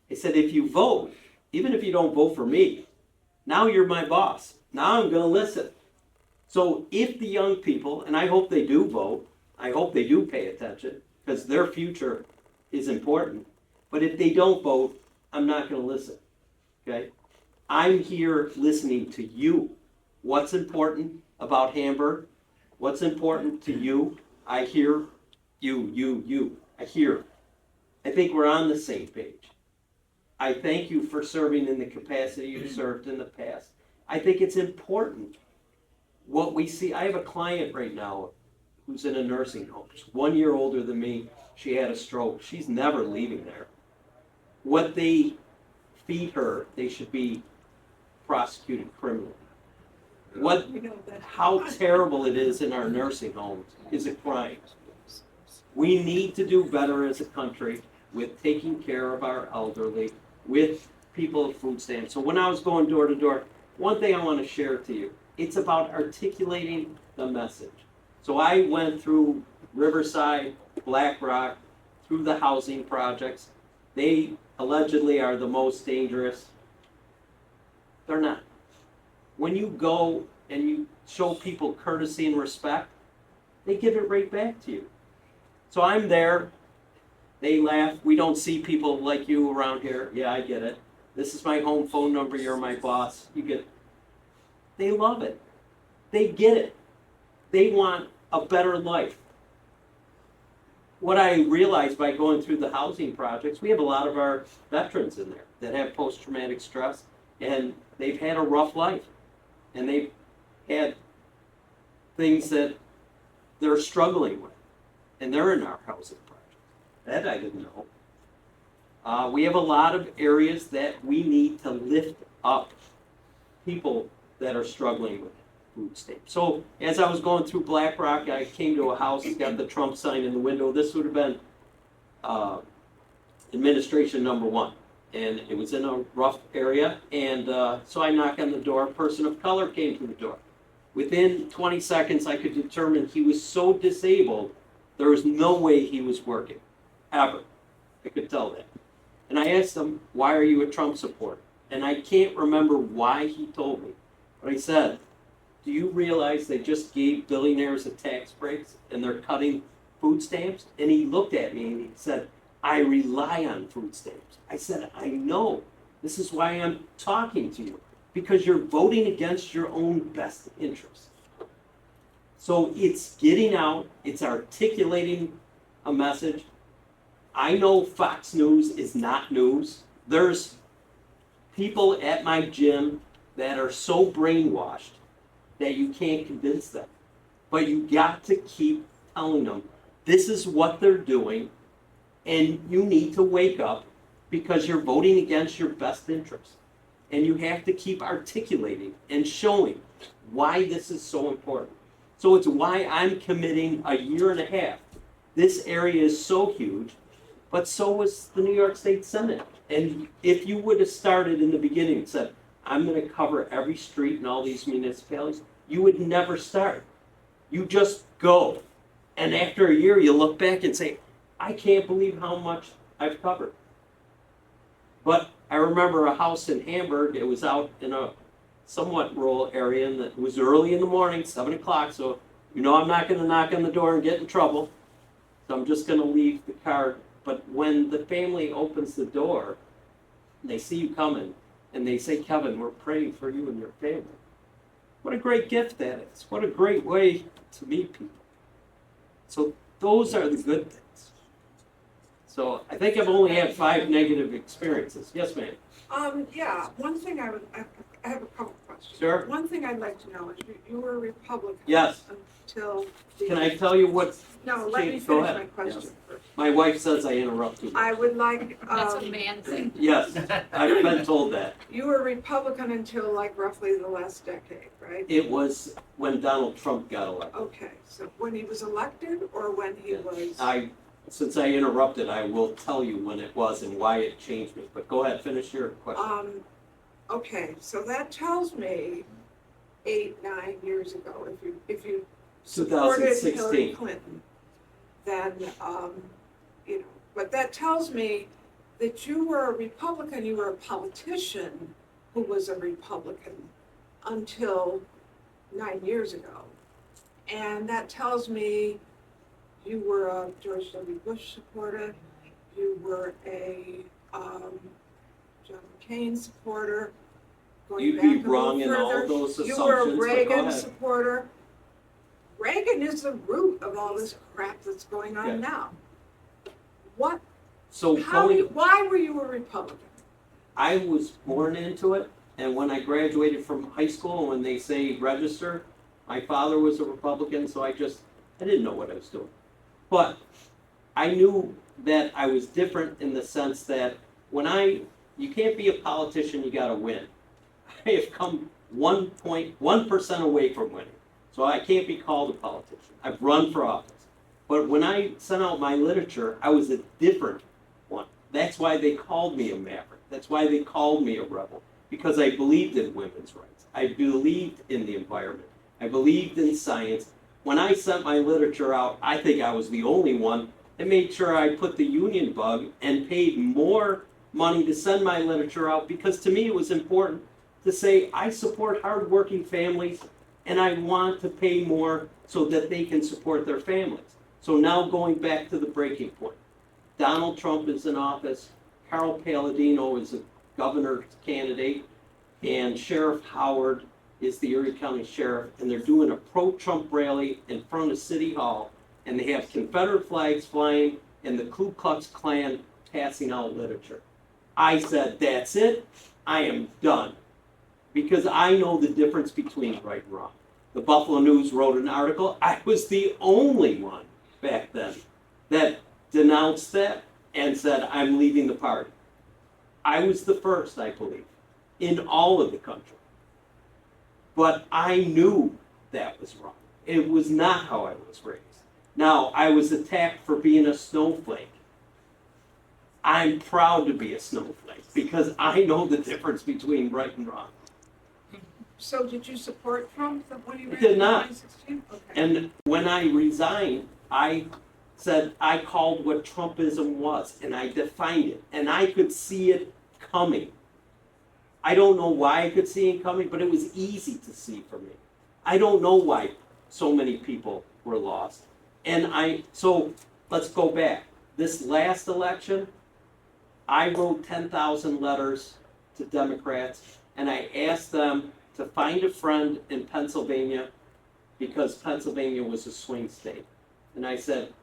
I said, if you vote, even if you don't vote for me, now you're my boss, now I'm gonna listen. So if the young people, and I hope they do vote, I hope they do pay attention, because their future is important, but if they don't vote, I'm not gonna listen, okay? I'm here listening to you. What's important about Hamburg? What's important to you? I hear you. I hear. I think we're on the same page. I thank you for serving in the capacity you've served in the past. I think it's important what we see. I have a client right now who's in a nursing home. She's 1 year older than me. She had a stroke. She's never leaving there. What they feed her, they should be prosecuted criminally. How terrible it is in our nursing homes is a crime. We need to do better as a country with taking care of our elderly, with people with food stamps. So when I was going door to door, one thing I want to share to you, it's about articulating the message. So I went through Riverside, Black Rock, through the housing projects. They allegedly are the most dangerous. They're not. When you go and you show people courtesy and respect, they give it right back to you. So I'm there, they laugh, we don't see people like you around here, yeah, I get it. This is my home phone number, you're my boss, you get it. They love it. They get it. They want a better life. What I realized by going through the housing projects, we have a lot of our veterans in there that have post-traumatic stress, and they've had a rough life. And they've had things that they're struggling with. And they're in our housing project. That I didn't know. We have a lot of areas that we need to lift up people that are struggling with food stamps. So as I was going through Black Rock, I came to a house, it's got the Trump sign in the window. This would have been administration number 1. And it was in a rough area. And so I knocked on the door. A person of color came to the door. Within 20 seconds, I could determine he was so disabled, there was no way he was working, ever. I could tell that. And I asked him, why are you a Trump supporter? And I can't remember why he told me. But I said, do you realize they just gave billionaires a tax breaks and they're cutting food stamps? And he looked at me and he said, I rely on food stamps. I said, I know. This is why I'm talking to you. Because you're voting against your own best interests. So it's getting out, it's articulating a message. I know Fox News is not news. There's people at my gym that are so brainwashed that you can't convince them. But you got to keep telling them This is what they're doing, and you need to wake up because you're voting against your best interest. And you have to keep articulating and showing why this is so important. So it's why I'm committing a year and a half. This area is so huge, but so was the New York State Senate. And if you would have started in the beginning and said, I'm gonna cover every street in all these municipalities, you would never start. You just go. And after a year, you look back and say, I can't believe how much I've covered. But I remember a house in Hamburg, it was out in a somewhat rural area, and it was early in the morning, 7 o'clock, so you know I'm not gonna knock on the door and get in trouble. So I'm just gonna leave the card. But when the family opens the door, they see you coming, and they say, Kevin, we're praying for you and your family. What a great gift that is. What a great way to meet people. So those are the good things. So I think I've only had 5 negative experiences. Yes, ma'am. Yeah, one thing I have a couple questions. Sure. One thing I'd like to know is you were a Republican. Yes. Until the. Can I tell you what? No, let me Go finish ahead. my question Yes. first. My wife says I interrupt you. I would like, That's a man thing. Yes, I've been told that. you were a Republican until like roughly the last decade, right? It was when Donald Trump got elected. Okay, so when he was elected or when he was? Since I interrupted, I will tell you when it was and why it changed me. But go ahead, finish your question. Okay, so that tells me 8, 9 years ago, if you supported Hillary 2016. Clinton, then, you know, but that tells me that you were a Republican, you were a politician who was a Republican until 9 years ago. And that tells me you were a George W. Bush supporter, you were a John McCain supporter. Going You'd back be a little wrong in all further, those you assumptions, were a but go Reagan ahead. supporter. Reagan is the root of all this crap that's going on Yeah. now. What, So why were you a Republican? I was born into it, and when I graduated from high school, when they say register, my father was a Republican, so I didn't know what I was doing. But I knew that I was different in the sense that you can't be a politician, you gotta win. I have come 1% away from winning, so I can't be called a politician. I've run for office. But when I sent out my literature, I was a different one. That's why they called me a maverick. That's why they called me a rebel, because I believed in women's rights. I believed in the environment. I believed in science. When I sent my literature out, I think I was the only one that made sure I put the union bug and paid more money to send my literature out, because to me it was important to say I support hardworking families and I want to pay more so that they can support their families. So now going back to the breaking point, Donald Trump is in office, Carl Palladino is a governor's candidate, and Sheriff Howard is the Erie County Sheriff, and they're doing a pro-Trump rally in front of City Hall, and they have Confederate flags flying and the Ku Klux Klan passing out literature. I said, that's it, I am done. Because I know the difference between right and wrong. The Buffalo News wrote an article, I was the only one back then that denounced that and said, I'm leaving the party. I was the first, I believe, in all of the country. But I knew that was wrong. It was not how I was raised. Now, I was attacked for being a snowflake. I'm proud to be a snowflake because I know the difference between right and wrong. So did you support Trump when he ran did in not. 2016? Okay. And when I resigned, I said I called what Trumpism was, and I defined it, and I could see it coming. I don't know why I could see it coming, but it was easy to see for me. I don't know why so many people were lost. So let's go back. This last election, I wrote 10,000 letters to Democrats, and I asked them to find a friend in Pennsylvania because Pennsylvania was a swing state. And I said,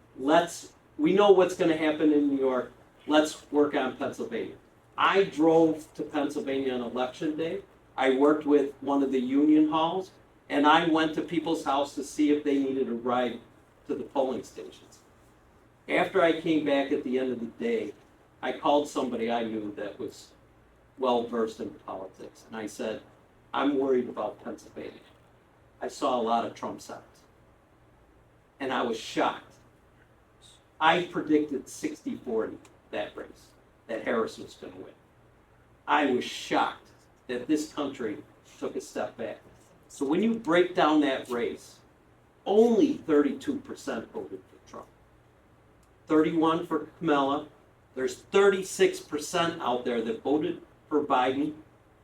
we know what's going to happen in New York, let's work on Pennsylvania. I drove to Pennsylvania on election day. I worked with one of the union halls, and I went to people's house to see if they needed a ride to the polling stations. After I came back at the end of the day, I called somebody I knew that was well-versed in politics, and I said, I'm worried about Pennsylvania. I saw a lot of Trump signs. And I was shocked. I predicted 60-40 that race, that Harris was gonna win. I was shocked that this country took a step back. So when you break down that race, only 32% voted for Trump. 31 for Kamala. There's 36% out there that voted for Biden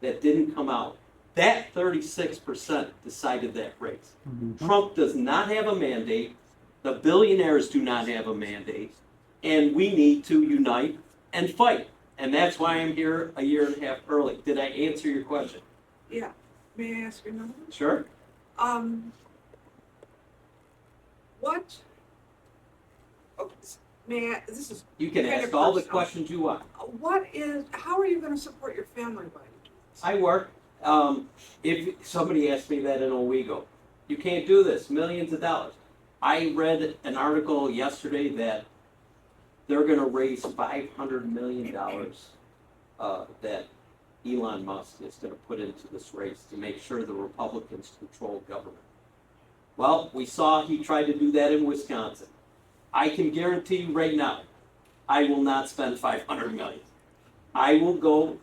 that didn't come out. That 36% decided that race. Trump does not have a mandate. The billionaires do not have a mandate. And we need to unite and fight. And that's why I'm here a year and a half early. Did I answer your question? Yeah, may I ask you another one? Sure. What? Oh, may I, this is, You can Kind ask of all the personal. questions you want. how are you gonna support your family while you do this? I work. If somebody asked me that in Owego, you can't do this, millions of dollars. I read an article yesterday that they're gonna raise $500 million that Elon Musk is gonna put into this race to make sure the Republicans control government. Well, we saw he tried to do that in Wisconsin. I can guarantee you right now, I will not spend $500 million. I will go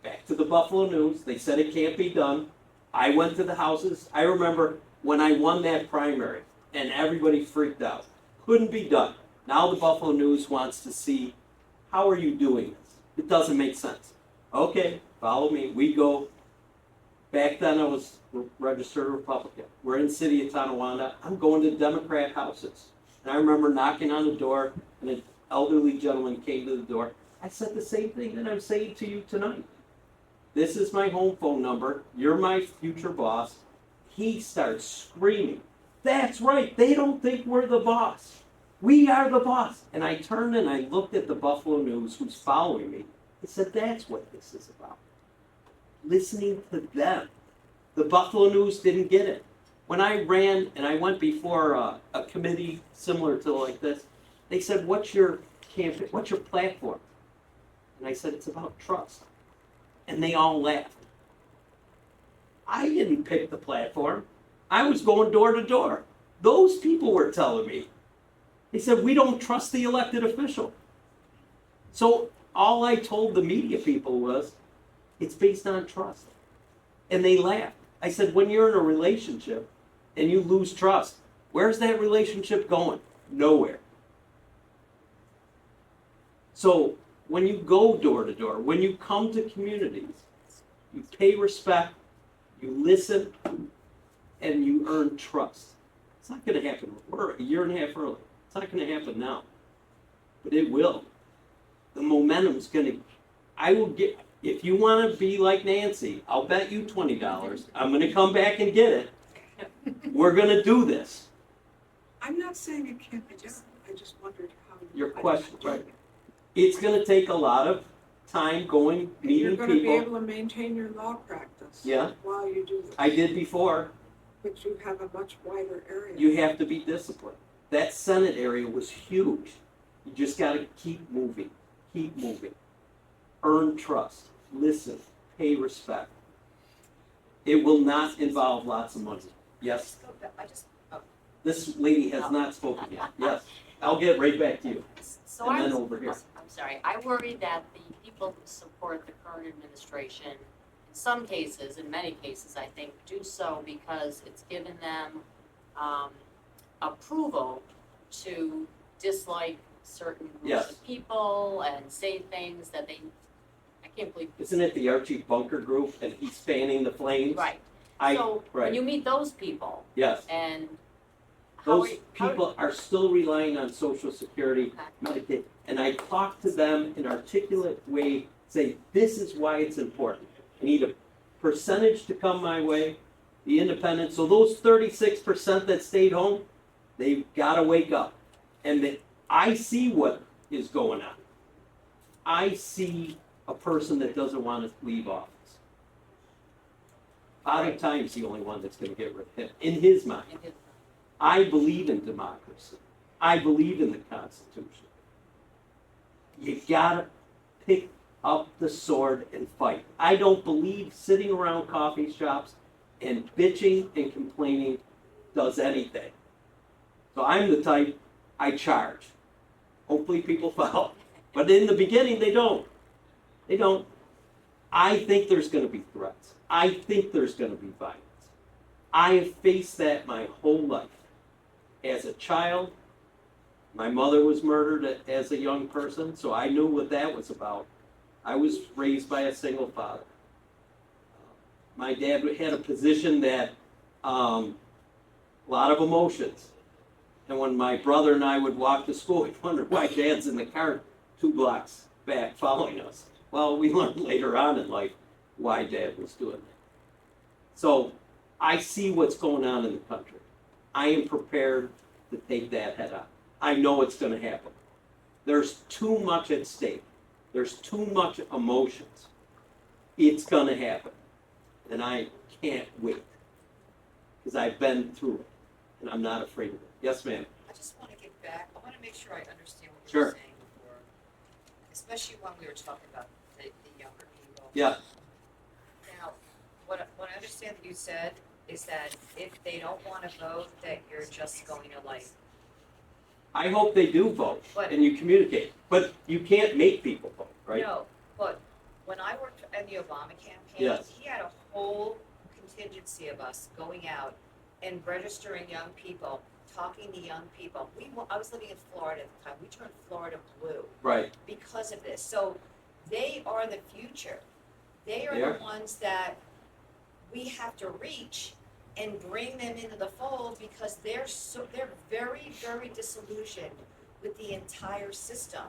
back to the Buffalo News. They said it can't be done. I went to the houses. I remember when I won that primary and everybody freaked out. Couldn't be done. Now the Buffalo News wants to see, how are you doing this? It doesn't make sense. Okay, follow me. We go. Back then I was registered Republican. We're in the city of Tonawanda. I'm going to Democrat houses. And I remember knocking on the door and an elderly gentleman came to the door. I said the same thing that I'm saying to you tonight. This is my home phone number. You're my future boss. He starts screaming. That's right. They don't think we're the boss. We are the boss. And I turned and I looked at the Buffalo News who's following me. I said, that's what this is about. Listening to them. The Buffalo News didn't get it. When I ran and I went before a committee similar to like this, they said, what's your campaign? What's your platform? And I said, it's about trust. And they all laughed. I didn't pick the platform. I was going door to door. Those people were telling me. They said, we don't trust the elected official. So all I told the media people was, it's based on trust. And they laughed. I said, when you're in a relationship and you lose trust, where's that relationship going? Nowhere. So when you go door to door, when you come to communities, you pay respect, you listen, and you earn trust. It's not going to happen. We're a year and a half early. It's not going to happen now. But it will. The momentum's going to, I will get, if you want to be like Nancy, I'll bet you $20. I'm going to come back and get it. We're going to do this. I'm not saying it can't be done, I just wondered how. Your question, right? It's going to take a lot of time going, And you're meeting gonna be people. able to maintain your law practice. Yeah. While you do this. I did before. But you have a much wider area. You have to be disciplined. That Senate area was huge. You just got to keep moving, earn trust, listen, pay respect. It will not involve lots of money. Yes, this lady has not spoken yet. Yes, I'll get right back to you. So And then over here. I'm sorry, I worry that the people who support the current administration, in some cases, in many cases, I think, do so because it's given them approval to dislike certain groups Yes. of people and say things that they, I can't believe. Isn't it the Archie Bunker group and he's fanning the flames? Right, I, so when right, you meet those people yes. and how Those people are still relying on Social Security, Medicaid, and I talk to them in an articulate way, say, this is why it's important. I need a percentage to come my way, the independent, so those 36% that stayed home, they've gotta wake up. And I see what is going on. I see a person that doesn't want to leave office. Father Time's the only one that's gonna get rid of him, in his mind. I believe in democracy. I believe in the Constitution. You gotta pick up the sword and fight. I don't believe sitting around coffee shops and bitching and complaining does anything. So I'm the type, I charge. Hopefully people follow. But in the beginning, they don't. They don't. I think there's gonna be threats. I think there's gonna be violence. I have faced that my whole life. As a child, my mother was murdered as a young person, so I knew what that was about. I was raised by a single father. My dad had a position that, a lot of emotions. And when my brother and I would walk to school, we'd wonder why Dad's in the car 2 blocks back following us. Well, we learned later on in life why Dad was doing that. So I see what's going on in the country. I am prepared to take that head on. I know it's going to happen. There's too much at stake. There's too much emotions. It's going to happen. And I can't wait. Because I've been through it. And I'm not afraid of it. Yes, ma'am. I just want to get back, I want to make sure I understand what you Sure. were saying before, especially when we were talking about the younger people. Yeah. Now, what I understand that you said is that if they don't want to vote, that you're just going to like, I hope they do vote But- and you communicate. But you can't make people vote, right? no, but when I worked in the Obama campaign, Yes. he had a whole contingency of us going out and registering young people, talking to young people. I was living in Florida at the time. We turned Florida blue Right. because of this. So they are the future. They are They are. the ones that we have to reach and bring them into the fold because they're very, very disillusioned with the entire system.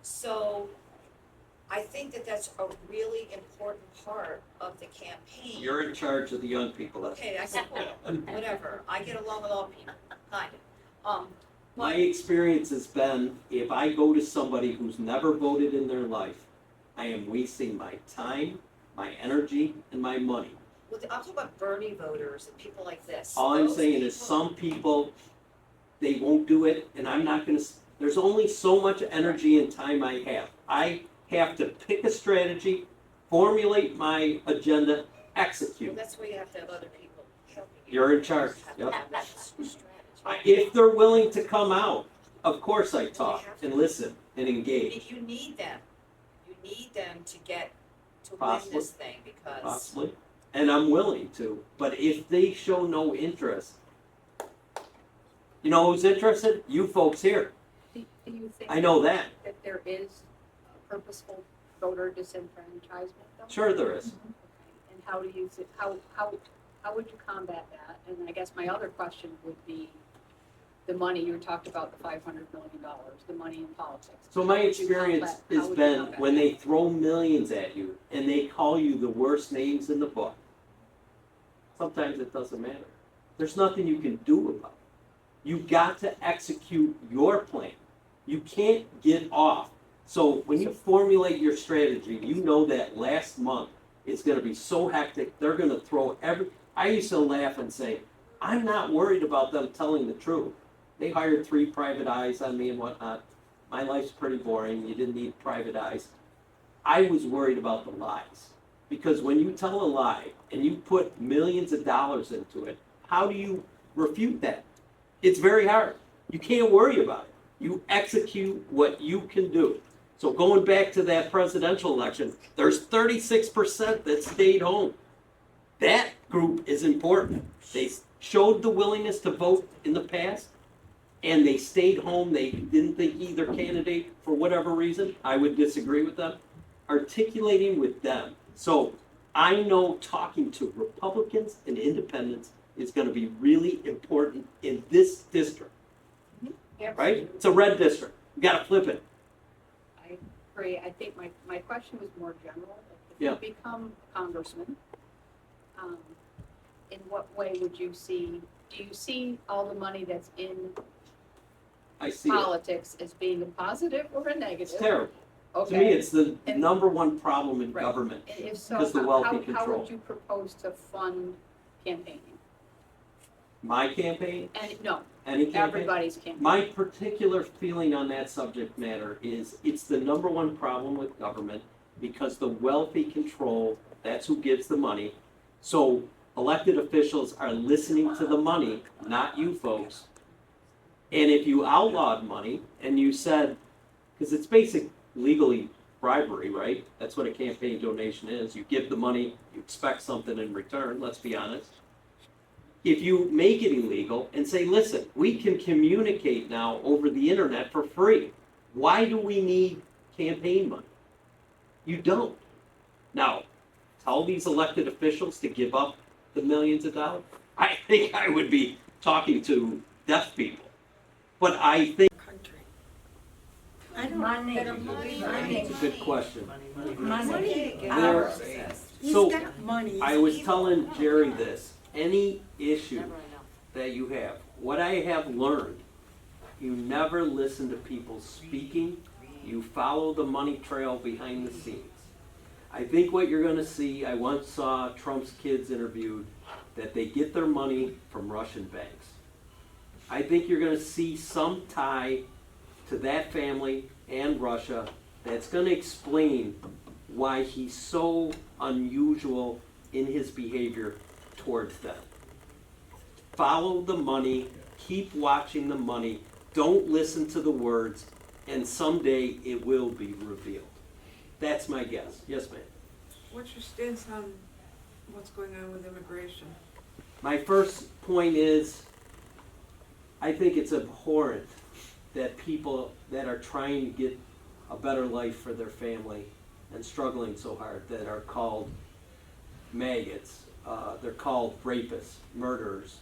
So I think that that's a really important part of the campaign. You're in charge of the young people. That's Okay, I support, whatever. I get along with all people, kind of. My experience has been, if I go to somebody who's never voted in their life, I am wasting my time, my energy, and my money. Well, I'm talking about Bernie voters and people like this. All I'm Those saying is people- some people, they won't do it, and I'm not gonna, there's only so much energy and time I have. I have to pick a strategy, formulate my agenda, Well, execute. that's why you have to have other people helping you. You're in charge, Have to yep. have that strategy. If they're willing to come out, of course I talk and listen and engage, You need them. You need them to get, to win Possibly. this thing because, possibly. And I'm willing to, but if they show no interest, you know who's interested? You folks here. Do you think I know that. that there is purposeful voter disenfranchisement though? Sure there is. Okay. And how do you, how would you combat that? And I guess my other question would be the money, you talked about the $500 million, the money in politics. So my How would you experience combat- how has would you been combat when that? they throw millions at you and they call you the worst names in the book, sometimes it doesn't matter. There's nothing you can do about it. You got to execute your plan. You can't get off. So when you formulate your strategy, you know that last month is gonna be so hectic, they're gonna throw I used to laugh and say, I'm not worried about them telling the truth. They hired 3 private eyes on me and whatnot. My life's pretty boring, you didn't need private eyes. I was worried about the lies. Because when you tell a lie and you put millions of dollars into it, how do you refute that? It's very hard. You can't worry about it. You execute what you can do. So going back to that presidential election, there's 36% that stayed home. That group is important. They showed the willingness to vote in the past, and they stayed home. They didn't think either candidate for whatever reason. I would disagree with them. Articulating with them. So I know talking to Republicans and independents is going to be really important in this district, right? It's a red district. You got to flip it. I agree. I think my question was more general. If Yeah. you become a congressman, in what way would you see, do you see all the money that's in I see it. politics as being a positive or a negative? It's terrible. Okay. To me, it's the And- number one problem in Right. government. And if so, because the how wealthy how control. would you propose to fund campaigning? My campaign, And, no, any campaign? everybody's campaign. My particular feeling on that subject matter is it's the number one problem with government because the wealthy control, that's who gives the money. So elected officials are listening to the money, not you folks. And if you outlawed money and you said, because it's basic legally bribery, right? That's what a campaign donation is. You give the money, you expect something in return, let's be honest. If you make it illegal and say, listen, we can communicate now over the internet for free. Why do we need campaign money? You don't. Now, tell these elected officials to give up the millions of dollars. I think I would be talking to deaf people. But I think I don't. Money. it's a good question. Money. There- He's so got money. I was telling Jerry this, any issue Never enough. that you have, what I have learned, you never listen to people speaking, you follow the money trail behind the scenes. I think what you're gonna see, I once saw Trump's kids interviewed, that they get their money from Russian banks. I think you're gonna see some tie to that family and Russia that's gonna explain why he's so unusual in his behavior towards them. Follow the money, keep watching the money, don't listen to the words, and someday it will be revealed. That's my guess. Yes, ma'am. What's your stance on what's going on with immigration? My first point is, I think it's abhorrent that people that are trying to get a better life for their family and struggling so hard that are called maggots, they're called rapists, murderers,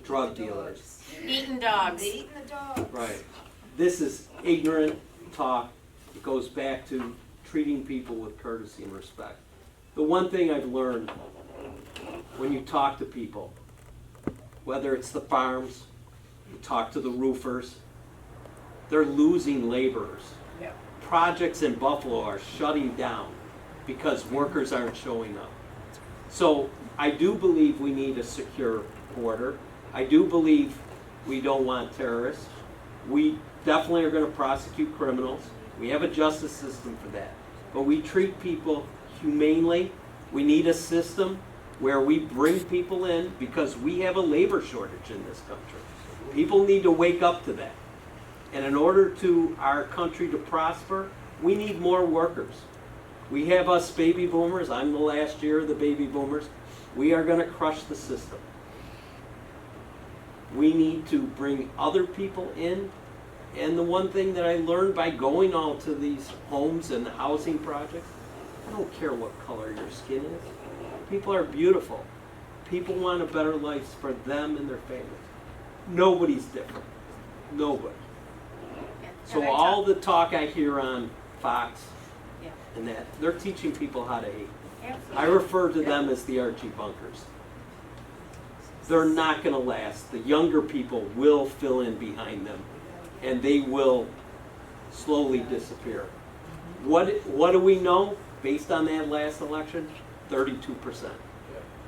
drug dealers. Eating dogs. They eating the dog. Right. This is ignorant talk. It goes back to treating people with courtesy and respect. The one thing I've learned when you talk to people, whether it's the farms, you talk to the roofers, they're losing laborers. Yeah. Projects in Buffalo are shutting down because workers aren't showing up. So I do believe we need a secure border. I do believe we don't want terrorists. We definitely are going to prosecute criminals. We have a justice system for that. But we treat people humanely. We need a system where we bring people in because we have a labor shortage in this country. People need to wake up to that. And in order to our country to prosper, we need more workers. We have us baby boomers. I'm the last year of the baby boomers. We are going to crush the system. We need to bring other people in. And the one thing that I learned by going out to these homes and housing projects, I don't care what color your skin is. People are beautiful. People want a better life for them and their families. Nobody's different. Nobody. So all the talk I hear on Fox Yeah. and that, they're teaching people how to hate. Absolutely. I refer to them as the Archie Bunkers. They're not going to last. The younger people will fill in behind them, and they will slowly disappear. What do we know based on that last election? 32%.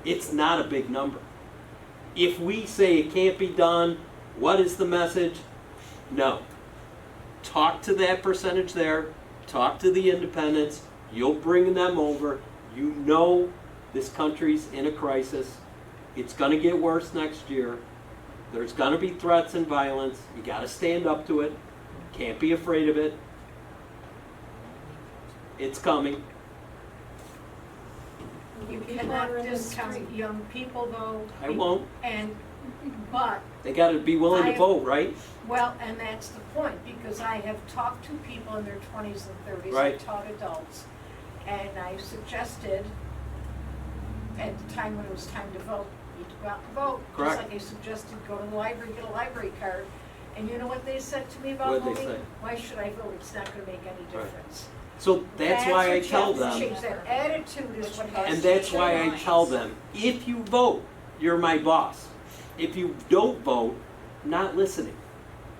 It's not a big number. If we say it can't be done, what is the message? No. Talk to that percentage there. Talk to the independents. You'll bring them over. You know this country's in a crisis. It's going to get worse next year. There's going to be threats and violence. You got to stand up to it. Can't be afraid of it. It's coming. You cannot discount young people though. I won't. And, but, They got to be willing to vote, right? well, and that's the point, because I have talked to people in their 20s and 30s. Right. I've taught adults, and I suggested, at the time when it was time to vote, you need to go out and vote. Correct. Just like I suggested, go to the library, get a library card. And you know what they said to me about What'd they voting? say? Why should I vote? It's not gonna make any Right. difference. So that's why I what you tell have to them, change. Their attitude is what has to and that's why I change. tell them, if you vote, you're my boss. If you don't vote, not listening.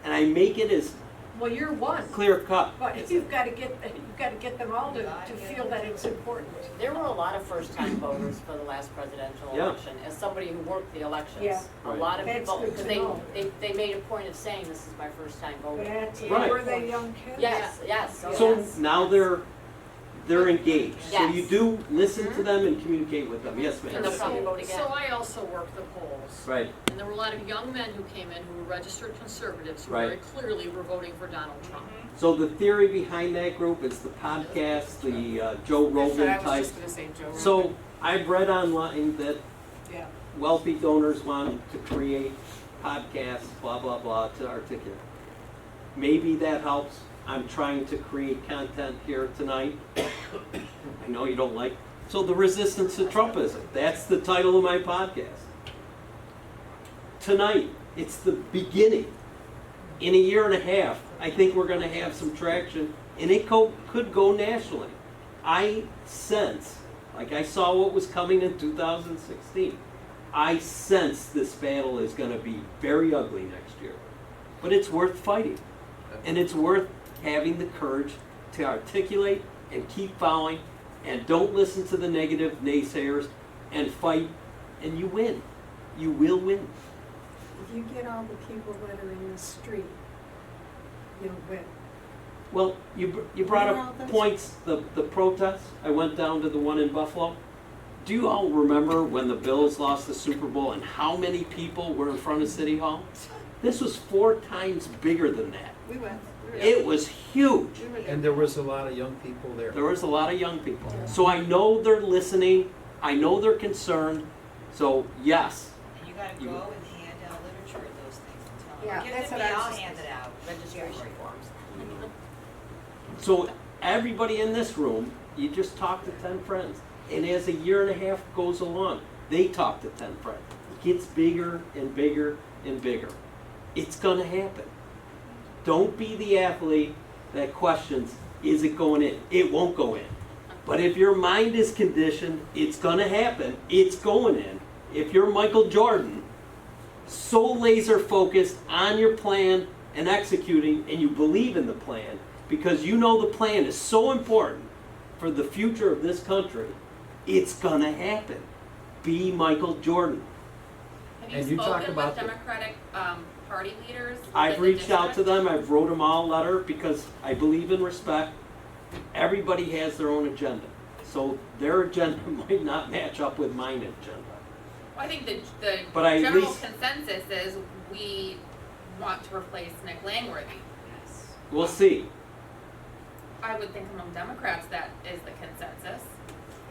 And I make it as Well, you're one, clear cut. but you've gotta get them all to feel that it's important. There were a lot of first-time voters for the last presidential Yeah. election, as somebody who worked the elections. Yeah. A Right. lot of That's people, good because to know. they made a point of saying, this is my first time voting. That's, Right. were they young kids? Yes, yes, So yes. now they're engaged. So you Yes. do listen to them and communicate with them. Yes, And ma'am. they'll probably vote again. So I also worked the polls, Right, and there were a lot of young men who came in who were registered conservatives who Right. very clearly were voting for Donald Trump. so the theory behind that group is the podcast, the Joe Rogan type. gonna say Joe So I've read online that Yeah. wealthy donors want to create podcasts, blah, blah, blah, to articulate. Maybe that helps. I'm trying to create content here tonight. I know you don't like. So the resistance to Trumpism, that's the title of my podcast. Tonight, it's the beginning. In a year and a half, I think we're gonna have some traction, and it could go nationally. I sense, like I saw what was coming in 2016, I sense this battle is gonna be very ugly next year. But it's worth fighting, and it's worth having the courage to articulate and keep following, and don't listen to the negative naysayers, and fight, and you win. You will win. If you get all the people that are in the street, you'll win. Well, you brought What are all up those- points, the protests. I went down to the one in Buffalo. Do you all remember when the Bills lost the Super Bowl and how many people were in front of City Hall? This was 4 times bigger than that. We went. It was huge. And there was a lot of young people there. There was a lot of young people. So I know they're listening. I know they're concerned. So yes, And you gotta You- go and hand out literature of those things and tell them. Yeah, Give that's it to what me, I was I'll just hand it out, registration forms. so everybody in this room, you just talk to 10 friends. And as a year and a half goes along, they talk to 10 friends. It gets bigger and bigger and bigger. It's gonna happen. Don't be the athlete that questions, is it going in? It won't go in. But if your mind is conditioned, it's gonna happen, it's going in. If you're Michael Jordan, so laser focused on your plan and executing, and you believe in the plan, because you know the plan is so important for the future of this country, it's gonna happen. Be Michael Jordan. Have And you you talk spoken about with the- Democratic party leaders? I've within the reached out to district? them, I've wrote them all a letter because I believe in respect. Everybody has their own agenda. So their agenda might not match up with mine agenda. Well, I think the But I at general least- consensus is we want to replace Nick Langworthy. We'll see. I would think among Democrats that is the consensus.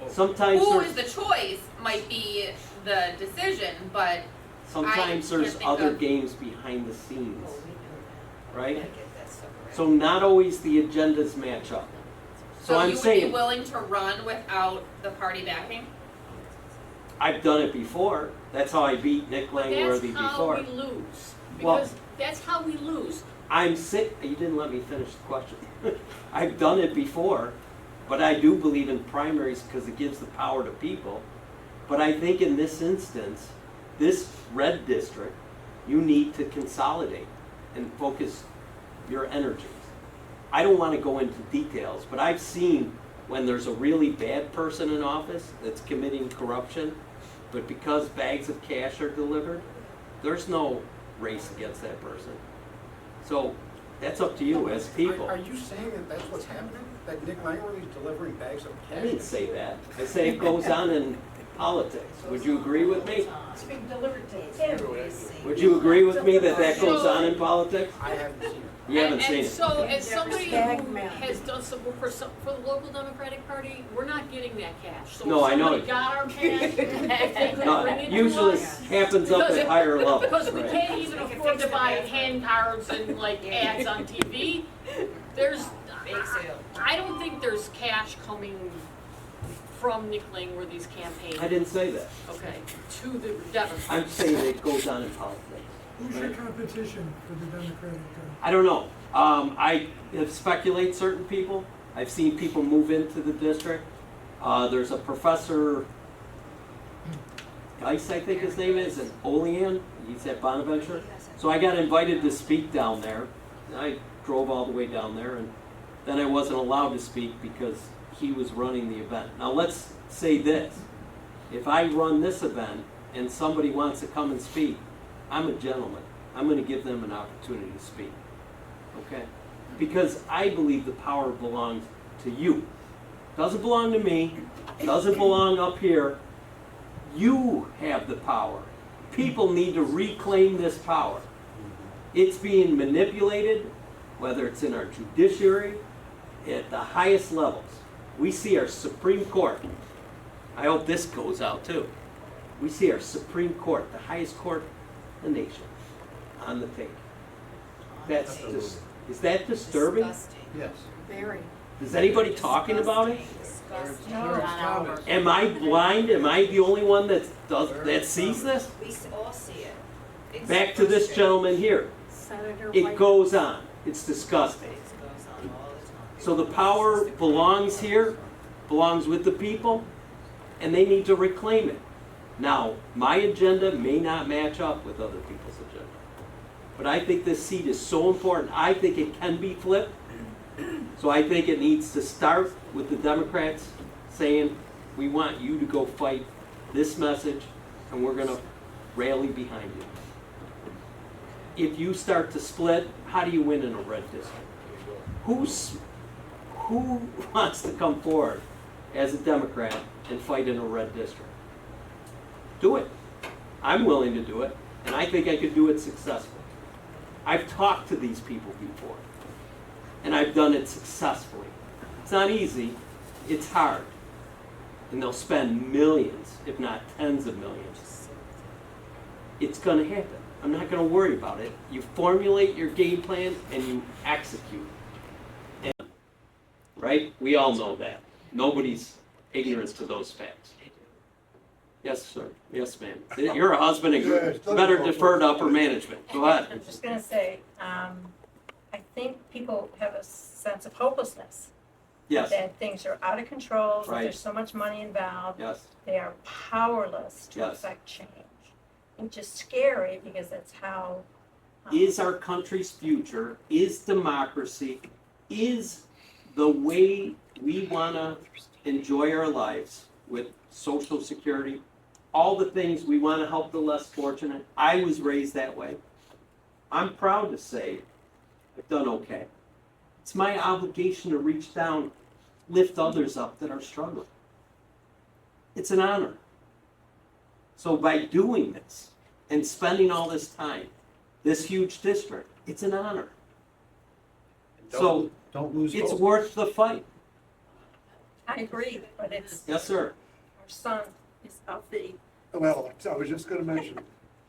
Sometimes Who is there's, the choice might be the decision, but sometimes I there's can't think other of- games behind the scenes, right? Gotta get that stuff around. So not always the agendas match up. So so I'm you would be saying, willing to run without the party backing? I've done it before. That's how I beat Nick Langworthy That's how before. we lose, Well- because that's how we lose. I'm sick, you didn't let me finish the question. I've done it before, but I do believe in primaries because it gives the power to people. But I think in this instance, this red district, you need to consolidate and focus your energies. I don't want to go into details, but I've seen when there's a really bad person in office that's committing corruption, but because bags of cash are delivered, there's no race against that person. So that's up to you as people. Are you saying that that's what's happening? That Nick Langworthy is delivering bags of I cash? didn't say that. I say it goes on in politics. Would you agree with me? It's being delivered to It's him. really seen. Would you agree with me that that goes on in politics? I haven't seen it. You haven't And seen it. so, as somebody Bag who man. has done some work for the local Democratic Party, we're not getting that cash. So No, I know if somebody it. got our cash, if they could No, bring it to usually us. happens up at higher levels. Because we right? can't even afford to buy hand cards and like ads on TV. There's, Bake sale. I don't think there's cash coming from Nick Langworthy's campaign, I didn't say that. okay, to the Democrats. I'm saying it goes on in politics. Who's your competition for the Democratic? I don't know. I speculate certain people. I've seen people move into the district. There's a professor, Geis, I think his name is, in Olean. He's at Bonaventure. So I got invited to speak down there. I drove all the way down there, and then I wasn't allowed to speak because he was running the event. Now let's say this, if I run this event and somebody wants to come and speak, I'm a gentleman. I'm gonna give them an opportunity to speak, okay? Because I believe the power belongs to you. Doesn't belong to me, doesn't belong up here. You have the power. People need to reclaim this power. It's being manipulated, whether it's in our judiciary, at the highest levels. We see our Supreme Court. I hope this goes out too. We see our Supreme Court, the highest court in the nation, on the tape. That's just, is that disturbing? Disgusting. Yes. Very. Is anybody talking about it? Disgusting. Am I blind? Am I the only one that sees this? We all see it. It's Back to this frustrating. gentleman here. Senator It White. goes on. It's disgusting. It goes on all the time. So the power belongs here, belongs with the people, and they need to reclaim it. Now, my agenda may not match up with other people's agenda, but I think this seat is so important. I think it can be flipped. So I think it needs to start with the Democrats saying, we want you to go fight this message, and we're gonna rally behind you. If you start to split, how do you win in a red district? Who wants to come forward as a Democrat and fight in a red district? Do it. I'm willing to do it, and I think I could do it successfully. I've talked to these people before, and I've done it successfully. It's not easy, it's hard. And they'll spend millions, if not tens of millions. It's gonna happen. I'm not gonna worry about it. You formulate your game plan and you execute. And, right? We all know that. Nobody's ignorant to those facts. Yes, sir. Yes, ma'am. You're a husband and you better defer to upper management. Go ahead. I'm just gonna say, I think people have a sense of hopelessness. Yes, That things are out of control, that Right. there's so much money involved. yes, They are powerless to Yes. affect change. Which is scary because that's how. Is our country's future, is democracy, is the way we wanna enjoy our lives with Social Security, all the things we wanna help the less fortunate. I was raised that way. I'm proud to say I've done okay. It's my obligation to reach down, lift others up that are struggling. It's an honor. So by doing this and spending all this time, this huge district, it's an honor. So Don't lose it's hope. worth the fight. I agree, but it's, Yes, sir. our son is of the, Well, I was just gonna mention,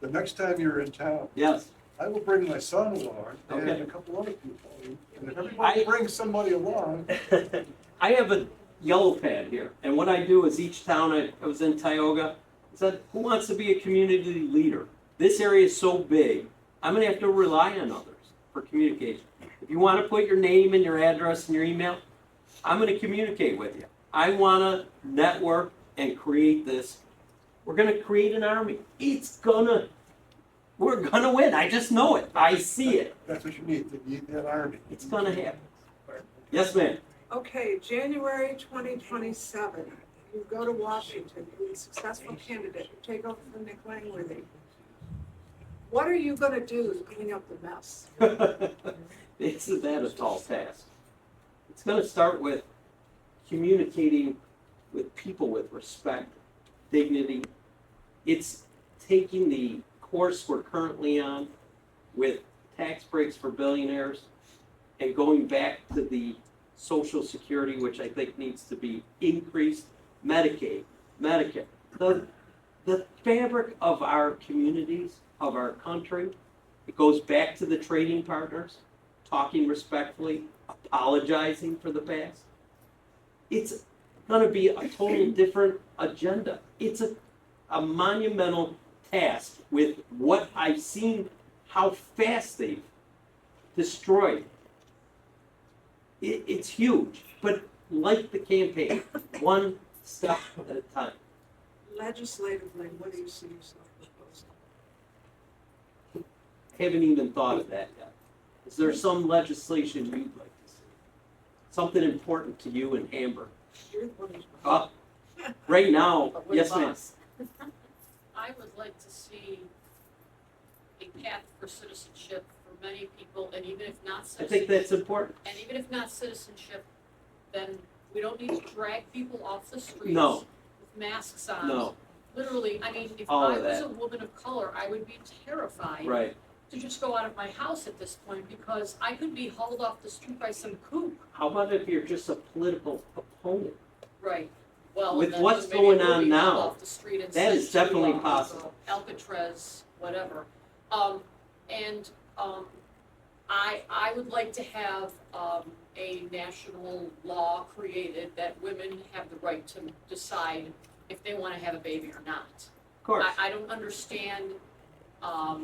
the next time you're in town, Yes. I will bring my son along and Okay. a couple other people. And if everybody brings somebody along, I have a yellow pad here, and what I do is each town, I was in Tioga, I said, who wants to be a community leader? This area is so big, I'm gonna have to rely on others for communication. If you wanna put your name and your address and your email, I'm gonna communicate with you. I wanna network and create this. We're gonna create an army. We're gonna win. I just know it. I see it. that's what you need that army. It's gonna happen. Yes, ma'am. Okay, January 2027, you go to Washington, you're a successful candidate, you take over from Nick Langworthy. What are you gonna do to clean up the mess? Isn't that a tall task? It's gonna start with communicating with people with respect, dignity. It's taking the course we're currently on with tax breaks for billionaires and going back to the Social Security, which I think needs to be increased, Medicaid, Medicare. The fabric of our communities, of our country, it goes back to the trading partners, talking respectfully, apologizing for the past. It's gonna be a totally different agenda. It's a monumental task with what I've seen, how fast they've destroyed. It's huge, but like the campaign, one step at a time. Legislatively, what do you see yourself proposing? Haven't even thought of that yet. Is there some legislation you'd like to see? Something important to you in Hamburg? Right now, But we're yes, the ma'am. boss. I would like to see a path for citizenship for many people, and even if not I citizenship. think that's important. And even if not citizenship, then we don't need to drag people off the streets. No. With masks on. No, Literally, I mean, if All I of was that. a woman of color, I would be terrified right. to just go out of my house at this point, because I could be hauled off the street by some kook. How about if you're just a political opponent? Right. Well, With then what's maybe going we'll on be hauled now, off the street and that sent is definitely to, possible. Alcatraz, whatever. I would like to have, a national law created that women have the right to decide if they wanna have a baby or not. Of course. I don't understand, I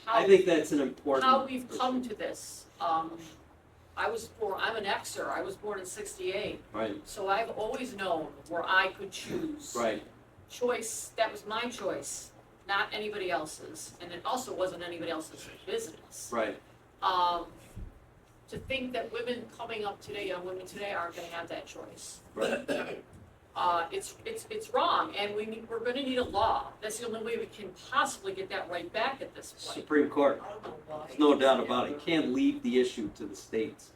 how, think that's an important. how we've come to this. I'm an Xer, I was born in '68, Right, so I've always known where I could choose. right. Choice, that was my choice, not anybody else's, and it also wasn't anybody else's business. Right. To think that women coming up today, young women today aren't gonna have that choice. Right. It's wrong, and we're gonna need a law. That's the only way we can possibly get that right back at this point. Supreme Court, there's no doubt about it. You can't leave the issue to the states.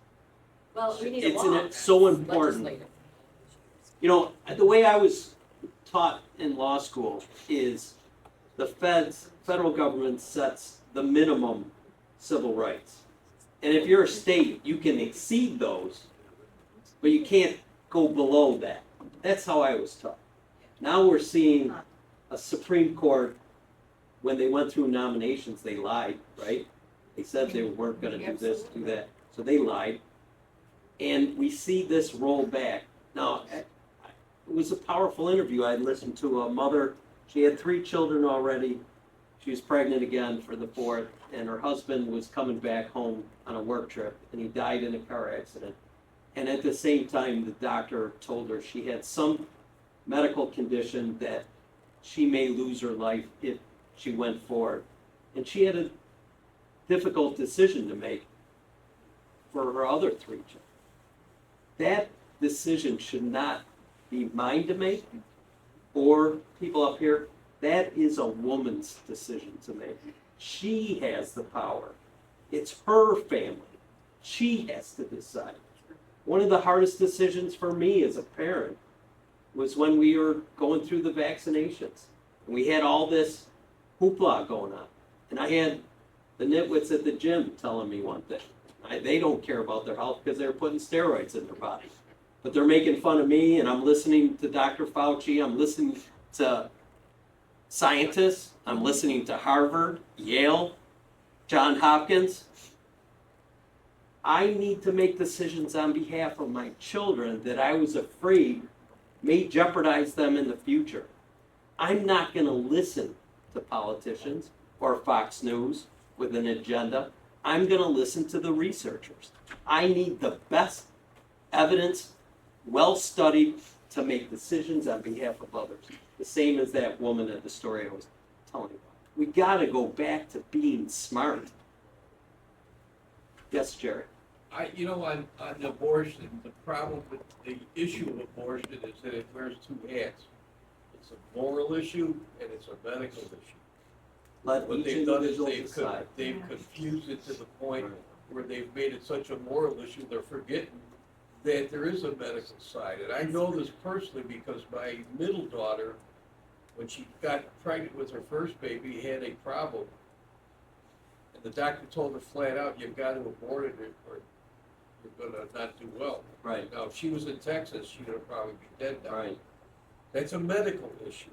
Well, we need a It's law. so important. Legislative. You know, the way I was taught in law school is the federal government sets the minimum civil rights. And if you're a state, you can exceed those, but you can't go below that. That's how I was taught. Now we're seeing a Supreme Court, when they went through nominations, they lied, right? They said they weren't gonna do this, do that, so they lied. And we see this roll back. Now, it was a powerful interview. I listened to a mother, she had 3 children already. She was pregnant again for the 4th, and her husband was coming back home on a work trip, and he died in a car accident. And at the same time, the doctor told her she had some medical condition that she may lose her life if she went forward. And she had a difficult decision to make for her other 3 children. That decision should not be mine to make, or people up here. That is a woman's decision to make. She has the power. It's her family. She has to decide. One of the hardest decisions for me as a parent was when we were going through the vaccinations. And we had all this hoopla going on. And I had the nitwits at the gym telling me one thing. They don't care about their health because they're putting steroids in their body. But they're making fun of me, and I'm listening to Dr. Fauci. I'm listening to scientists. I'm listening to Harvard, Yale, Johns Hopkins. I need to make decisions on behalf of my children that I was afraid may jeopardize them in the future. I'm not going to listen to politicians or Fox News with an agenda. I'm going to listen to the researchers. I need the best evidence, well studied, to make decisions on behalf of others. The same as that woman at the story I was telling you about. We got to go back to being smart. Yes, Jerry. On abortion, the problem with the issue of abortion is that it wears 2 hats. It's a moral issue and it's a medical issue. Let What each they've done is individual decide. they've confused it to the point where they've made it such a moral issue, they're forgetting that there is a medical side. And I know this personally because my middle daughter, when she got pregnant with her first baby, had a problem. And the doctor told her flat out, you've got to abort it or you're gonna not do well. Right. Now, if she was in Texas, she would probably be dead now. Right. That's a medical issue.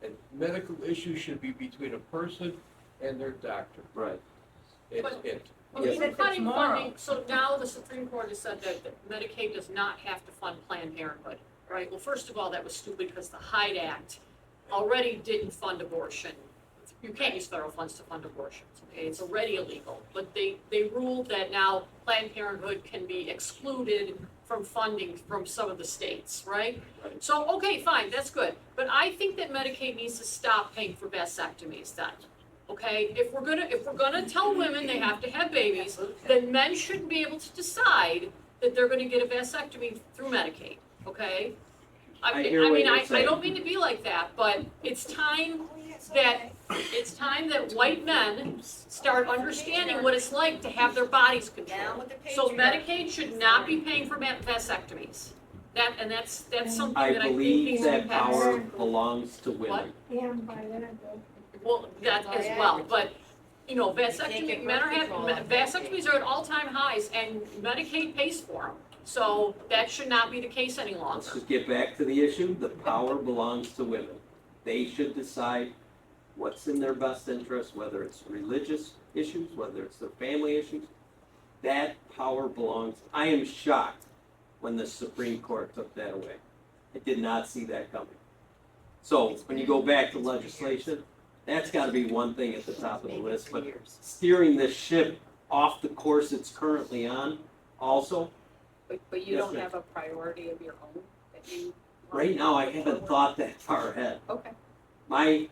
And medical issues should be between a person and their doctor. Right. It's But- it. Well, Yes. we're cutting moral. funding, so now the Supreme Court has said that Medicaid does not have to fund Planned Parenthood, right? Well, first of all, that was stupid because the Hyde Act already didn't fund abortion. You can't use federal funds to fund abortions, okay? It's already illegal. But they ruled that now Planned Parenthood can be excluded from funding from some of the states, right? Right. So, okay, fine, that's good. But I think that Medicaid needs to stop paying for vasectomies then. okay? If we're gonna tell women they have to have babies, then men shouldn't be able to decide that they're gonna get a vasectomy through Medicaid, okay? I hear what you're I saying. don't mean to be like that, but it's time that white men start understanding what it's like to have their bodies controlled. So Medicaid should not be paying for vasectomies. That's something I that I think believe needs to be that power passed. belongs to women. What? Yeah, by then, Well, that as well, but, you know, vasectomy, men are having, vasectomies are at all-time highs, and Medicaid pays for them. So that should not be the case any longer. Let's just get back to the issue. The power belongs to women. They should decide what's in their best interest, whether it's religious issues, whether it's their family issues. That power belongs. I am shocked when the Supreme Court took that away. I did not see that coming. So when you go back to legislation, that's got to be one thing at the top of the list. But steering the ship off the course it's currently on, also. But you Yes, don't ma'am. have a priority of your own that you. Right now, I haven't thought that far ahead. Okay. My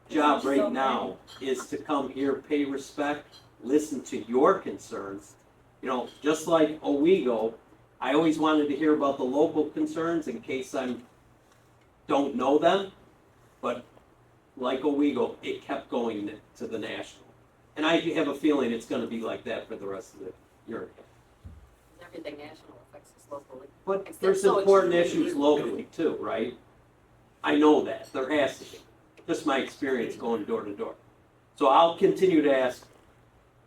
job right now is to come here, pay respect, listen to your concerns. You know, just like Owego, I always wanted to hear about the local concerns in case don't know them. But like Owego, it kept going to the national. And I have a feeling it's going to be like that for the rest of the year. Everything national affects us locally. But Except there's so important extremely issues locally too, right? I know that, there has to be. Just my experience going door to door. So I'll continue to ask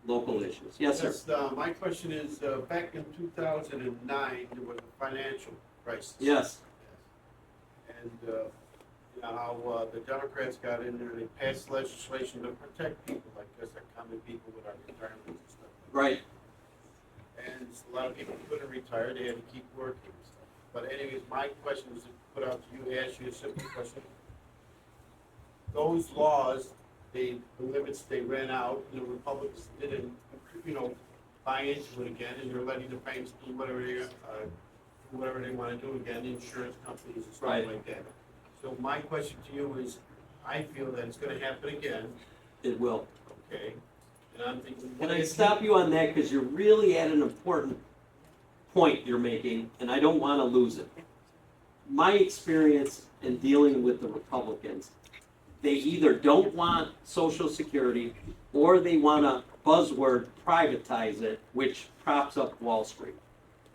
local issues. Yes, sir. My question is, back in 2009, there was a financial crisis. Yes. And you know how the Democrats got in there, they passed legislation to protect people like us, that common people with our retirements and stuff. Right. And a lot of people couldn't retire, they had to keep working and stuff. But anyways, my question is to put out to you, ask you a simple question. Those laws, the limits, they ran out, and the Republicans didn't, you know, buy into it again, and they're letting the banks do whatever they want to do again, insurance companies and stuff Right. like that. So my question to you is, I feel that it's gonna happen again, It will. okay? And I'm thinking. Can I stop you on that, because you're really at an important point you're making, and I don't want to lose it. My experience in dealing with the Republicans, they either don't want Social Security, or they want to buzzword privatize it, which props up Wall Street.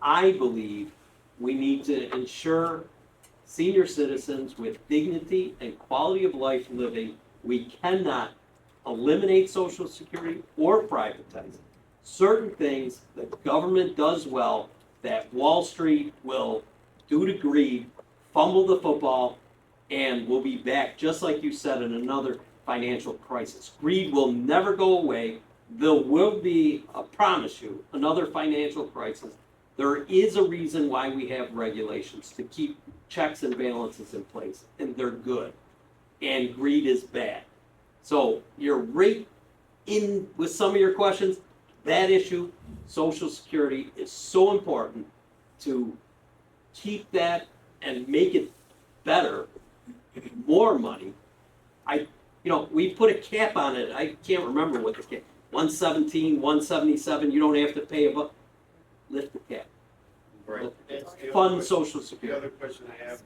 I believe we need to ensure senior citizens with dignity and quality of life living. We cannot eliminate Social Security or privatize it. Certain things the government does well that Wall Street will, due to greed, fumble the football, and we'll be back, just like you said, in another financial crisis. Greed will never go away. There will be, I promise you, another financial crisis. There is a reason why we have regulations to keep checks and balances in place, and they're good. And greed is bad. So you're right in with some of your questions. That issue, Social Security, is so important to keep that and make it better, more money. We put a cap on it. I can't remember what the cap, 117, 177, you don't have to pay lift the cap. Right. That's the other Fund question. Social The Security. other question I have.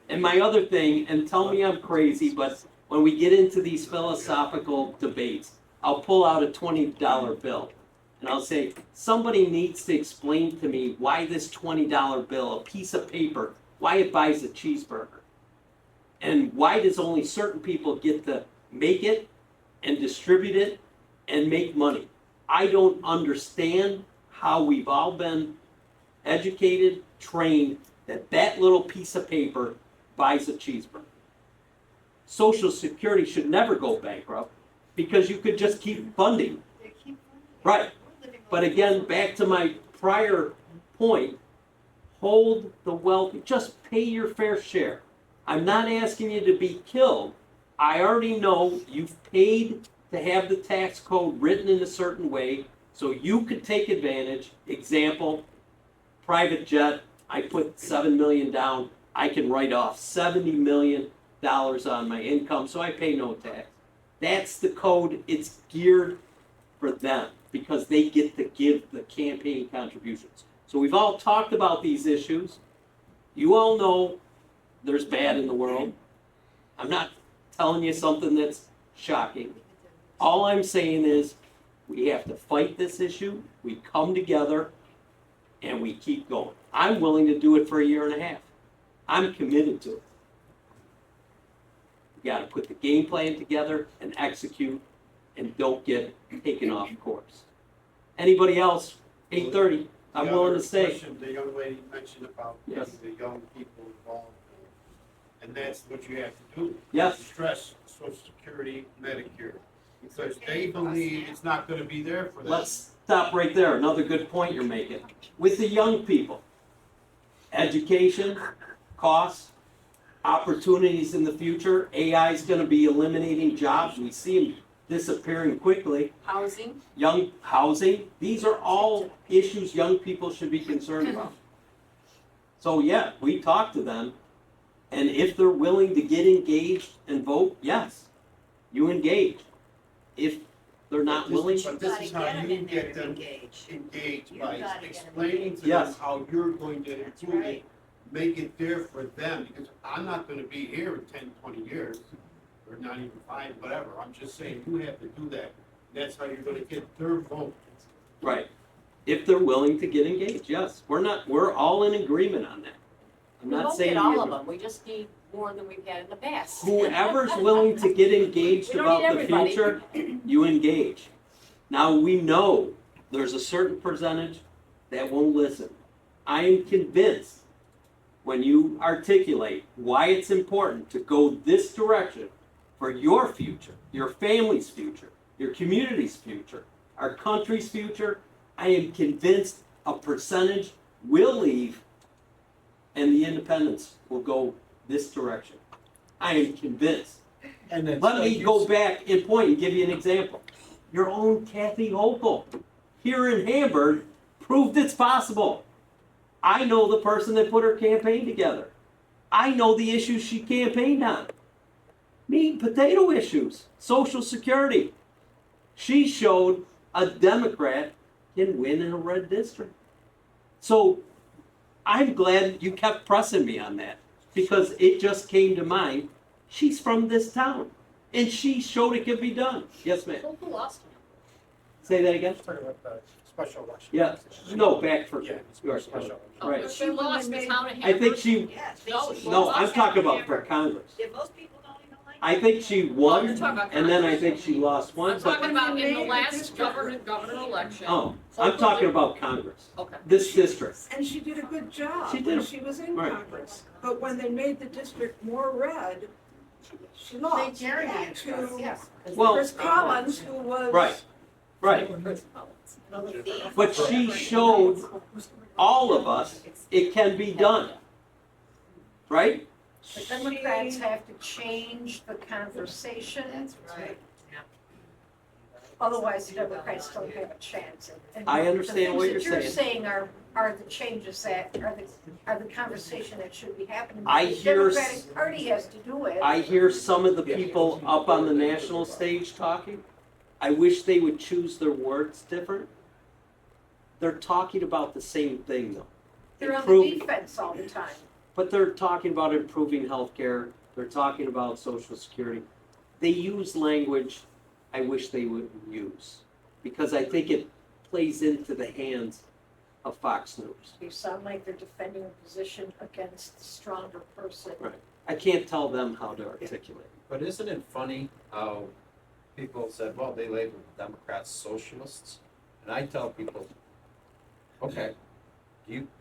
And my other thing, and tell me I'm crazy, but when we get into these philosophical debates, I'll pull out a $20 bill. And I'll say, somebody needs to explain to me why this $20 bill, a piece of paper, why it buys a cheeseburger. And why does only certain people get to make it and distribute it and make money? I don't understand how we've all been educated, trained, that little piece of paper buys a cheeseburger. Social Security should never go bankrupt because you could just keep funding. Right. But again, back to my prior point, hold the wealthy, just pay your fair share. I'm not asking you to be killed. I already know you've paid to have the tax code written in a certain way so you could take advantage. Example, private jet, I put $7 million down. I can write off $70 million on my income, so I pay no tax. That's the code, it's geared for them, because they get to give the campaign contributions. So we've all talked about these issues. You all know there's bad in the world. I'm not telling you something that's shocking. All I'm saying is, we have to fight this issue, we come together, and we keep going. I'm willing to do it for a year and a half. I'm committed to it. We gotta put the game plan together and execute, and don't get taken off course. Anybody else? 8:30, I'm The willing other to stay. question the young lady mentioned about Yes. getting the young people involved, and that's what you have to do. Yes. Stress Social Security, Medicare, because they believe it's not gonna be there for them. Let's stop right there, another good point you're making. With the young people, education, costs, opportunities in the future, AI is gonna be eliminating jobs, we see them disappearing quickly. Housing, Young housing, these are all issues young people should be concerned about. So yeah, we talk to them, and if they're willing to get engaged and vote, yes, you engage. If they're not willing, But this is how you get them engaged by explaining to them Yes. how you're going to improve it, make it there for them, because I'm not gonna be here in 10, 20 years, or not even 5, whatever, I'm just saying, you have to do that. That's how you're gonna get their vote. right, if they're willing to get engaged, yes, we're all in agreement on that. I'm we not won't saying get all you- of them, we just need more than we've had in the past. Whoever's willing to get engaged We don't about need the everybody. future, you engage. Now, we know there's a certain percentage that won't listen. I am convinced when you articulate why it's important to go this direction for your future, your family's future, your community's future, our country's future, I am convinced a percentage will leave and the independents will go this direction. I am convinced. And then, Let me go back and point and give you an example. Your own Kathy Hochul here in Hamburg proved it's possible. I know the person that put her campaign together. I know the issues she campaigned on. Meat and potato issues, Social Security. She showed a Democrat can win in a red district. So I'm glad you kept pressing me on that, because it just came to mind. She's from this town, and she showed it could be done. Yes, ma'am. Who lost? Say that again? Special election. Yeah, no, back for, Yeah, right, special. right. She lost the town of Hamburg. I think she, No, no, I'm talking about for Congress. Did most people don't even like I think she Oh, won, you're talking about and then I think she lost one, I'm talking but, about in the last governor election. oh, I'm talking about Congress, Okay. this district. And she did a good job She did when a- she was in right. Congress. But when they made the district more red, she lost. To Well- Chris Collins, who was. Right, but she showed all of us it can be done, right? The Democrats have to change the conversation. That's right. Otherwise, the Democrats don't have a chance. And I understand what you're The things that you're saying. saying are the changes that, are the conversation that should be happening. I The hear s- Democratic Party has to do it. I hear some of the people up on the national stage talking. I wish they would choose their words different. They're talking about the same thing though. They're on Improve- the defense all the time. But they're talking about improving healthcare, they're talking about Social Security. They use language I wish they wouldn't use, because I think it plays into the hands of Fox News. You sound like they're defending a position against the stronger person. Right. I can't tell them how to articulate. but isn't it funny how people said, well, they labeled Democrats socialists? And I tell people, okay,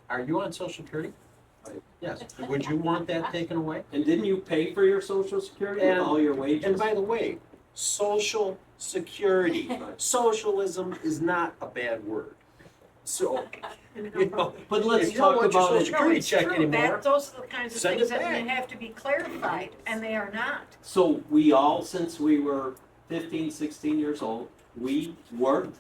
are you on Social Security? Yes. Would you want that taken away? And didn't you pay for your Social Security with And- all your wages? And by the way, Social Security, socialism is not a bad word. So, you know, But let's if you don't talk want your about Social it. Security it's check true. anymore, Those are the kinds of send things it that back. have to be clarified, and they are not. So we all, since we were 15, 16 years old, we worked,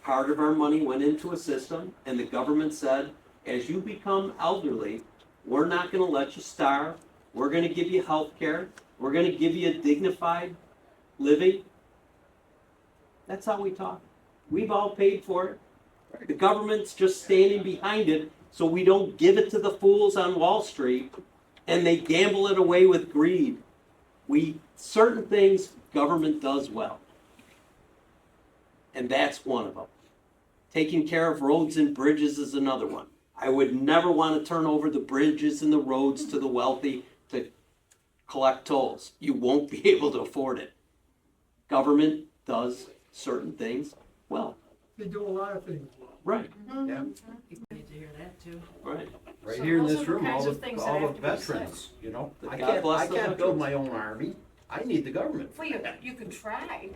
part of our money went into a system, and the government said, as you become elderly, we're not gonna let you starve, we're gonna give you health care, we're gonna give you a dignified living, that's how we talk. We've all paid for it. The government's just standing behind it so we don't give it to the fools on Wall Street and they gamble it away with greed. Certain things government does well. And that's one of them. Taking care of roads and bridges is another one. I would never want to turn over the bridges and the roads to the wealthy to collect tolls. You won't be able to afford it. Government does certain things well. They do a lot of things. Right. Yeah. People need to hear that too. Right. Right So here in those this are the room, kinds all of things the, that all have the to be veterans, you know? God I bless the can't build veterans. my own army. I need the government. Well, you can try.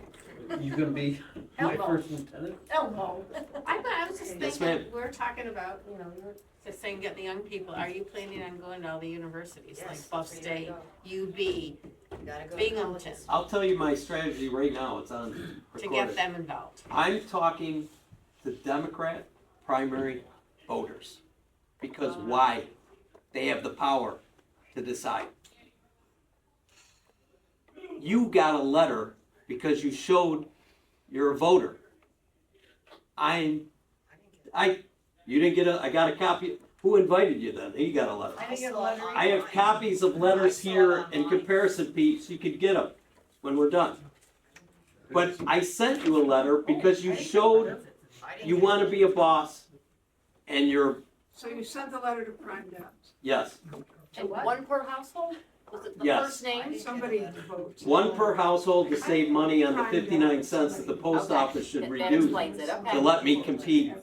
You gonna be my Elbow. first lieutenant? Elmo. I was just Yes, thinking, ma'am. we're talking about, you know, you're just saying get the young people, are you planning on going to all the universities, like Yes, Buff we gotta State, go. UB, You gotta go to Binghamton, colleges. I'll tell you my strategy right now. It's on to recorded. get them involved? I'm talking to Democrat primary voters. Because why? They have the power to decide. You got a letter because you showed you're a voter. You didn't get I got a copy. Who invited you then? He got a letter. I saw it I have online. copies of letters I saw it here and online. comparison piece. You could get them when we're done. But I sent you a letter because you showed I didn't you get want to it. be a boss and you're, So you sent the letter to Prime Debs. yes, And one per household? Was it the Yes. first name? Somebody votes. one per household to save money on the 59 cents that the post Okay. office should That reduce explains it, okay. to let me compete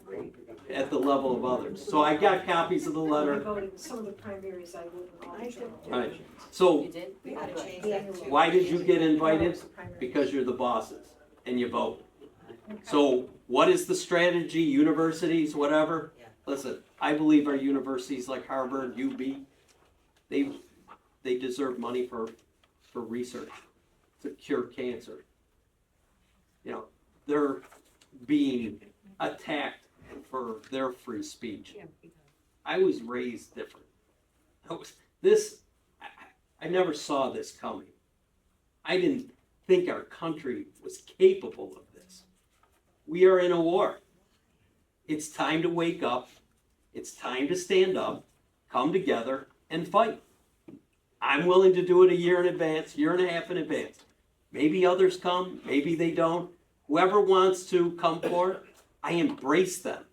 at the level of others. So I got copies of the letter. Some of the primaries I voted on. Right. So You did? We gotta change that too. why did you get invited? Because you're the bosses and you vote. So what is the strategy? Universities, whatever? Yeah. Listen, I believe our universities like Harvard, UB, they deserve money for research to cure cancer. You know, they're being attacked for their free speech. I was raised different. I never saw this coming. I didn't think our country was capable of this. We are in a war. It's time to wake up. It's time to stand up, come together, and fight. I'm willing to do it a year in advance, year and a half in advance. Maybe others come, maybe they don't. Whoever wants to come forward, I embrace them.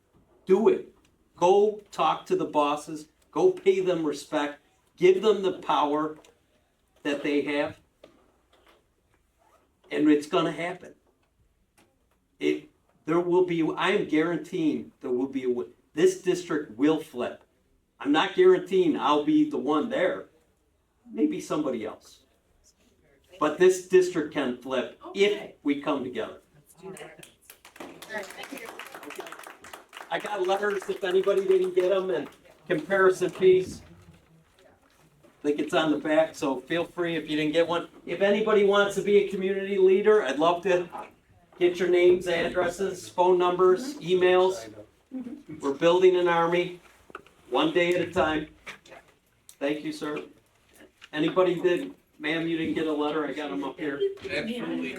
Do it. Go talk to the bosses. Go pay them respect. Give them the power that they have. And it's going to happen. There will be, I am guaranteeing there will be this district will flip. I'm not guaranteeing I'll be the one there. Maybe somebody else. But this district can flip if we come together. I got letters if anybody didn't get them and comparison piece. I think it's on the back, so feel free if you didn't get one. If anybody wants to be a community leader, I'd love to get your names, addresses, phone numbers, emails. We're building an army, one day at a time. Thank you, sir. Anybody ma'am, you didn't get a letter? I got them up here. Absolutely.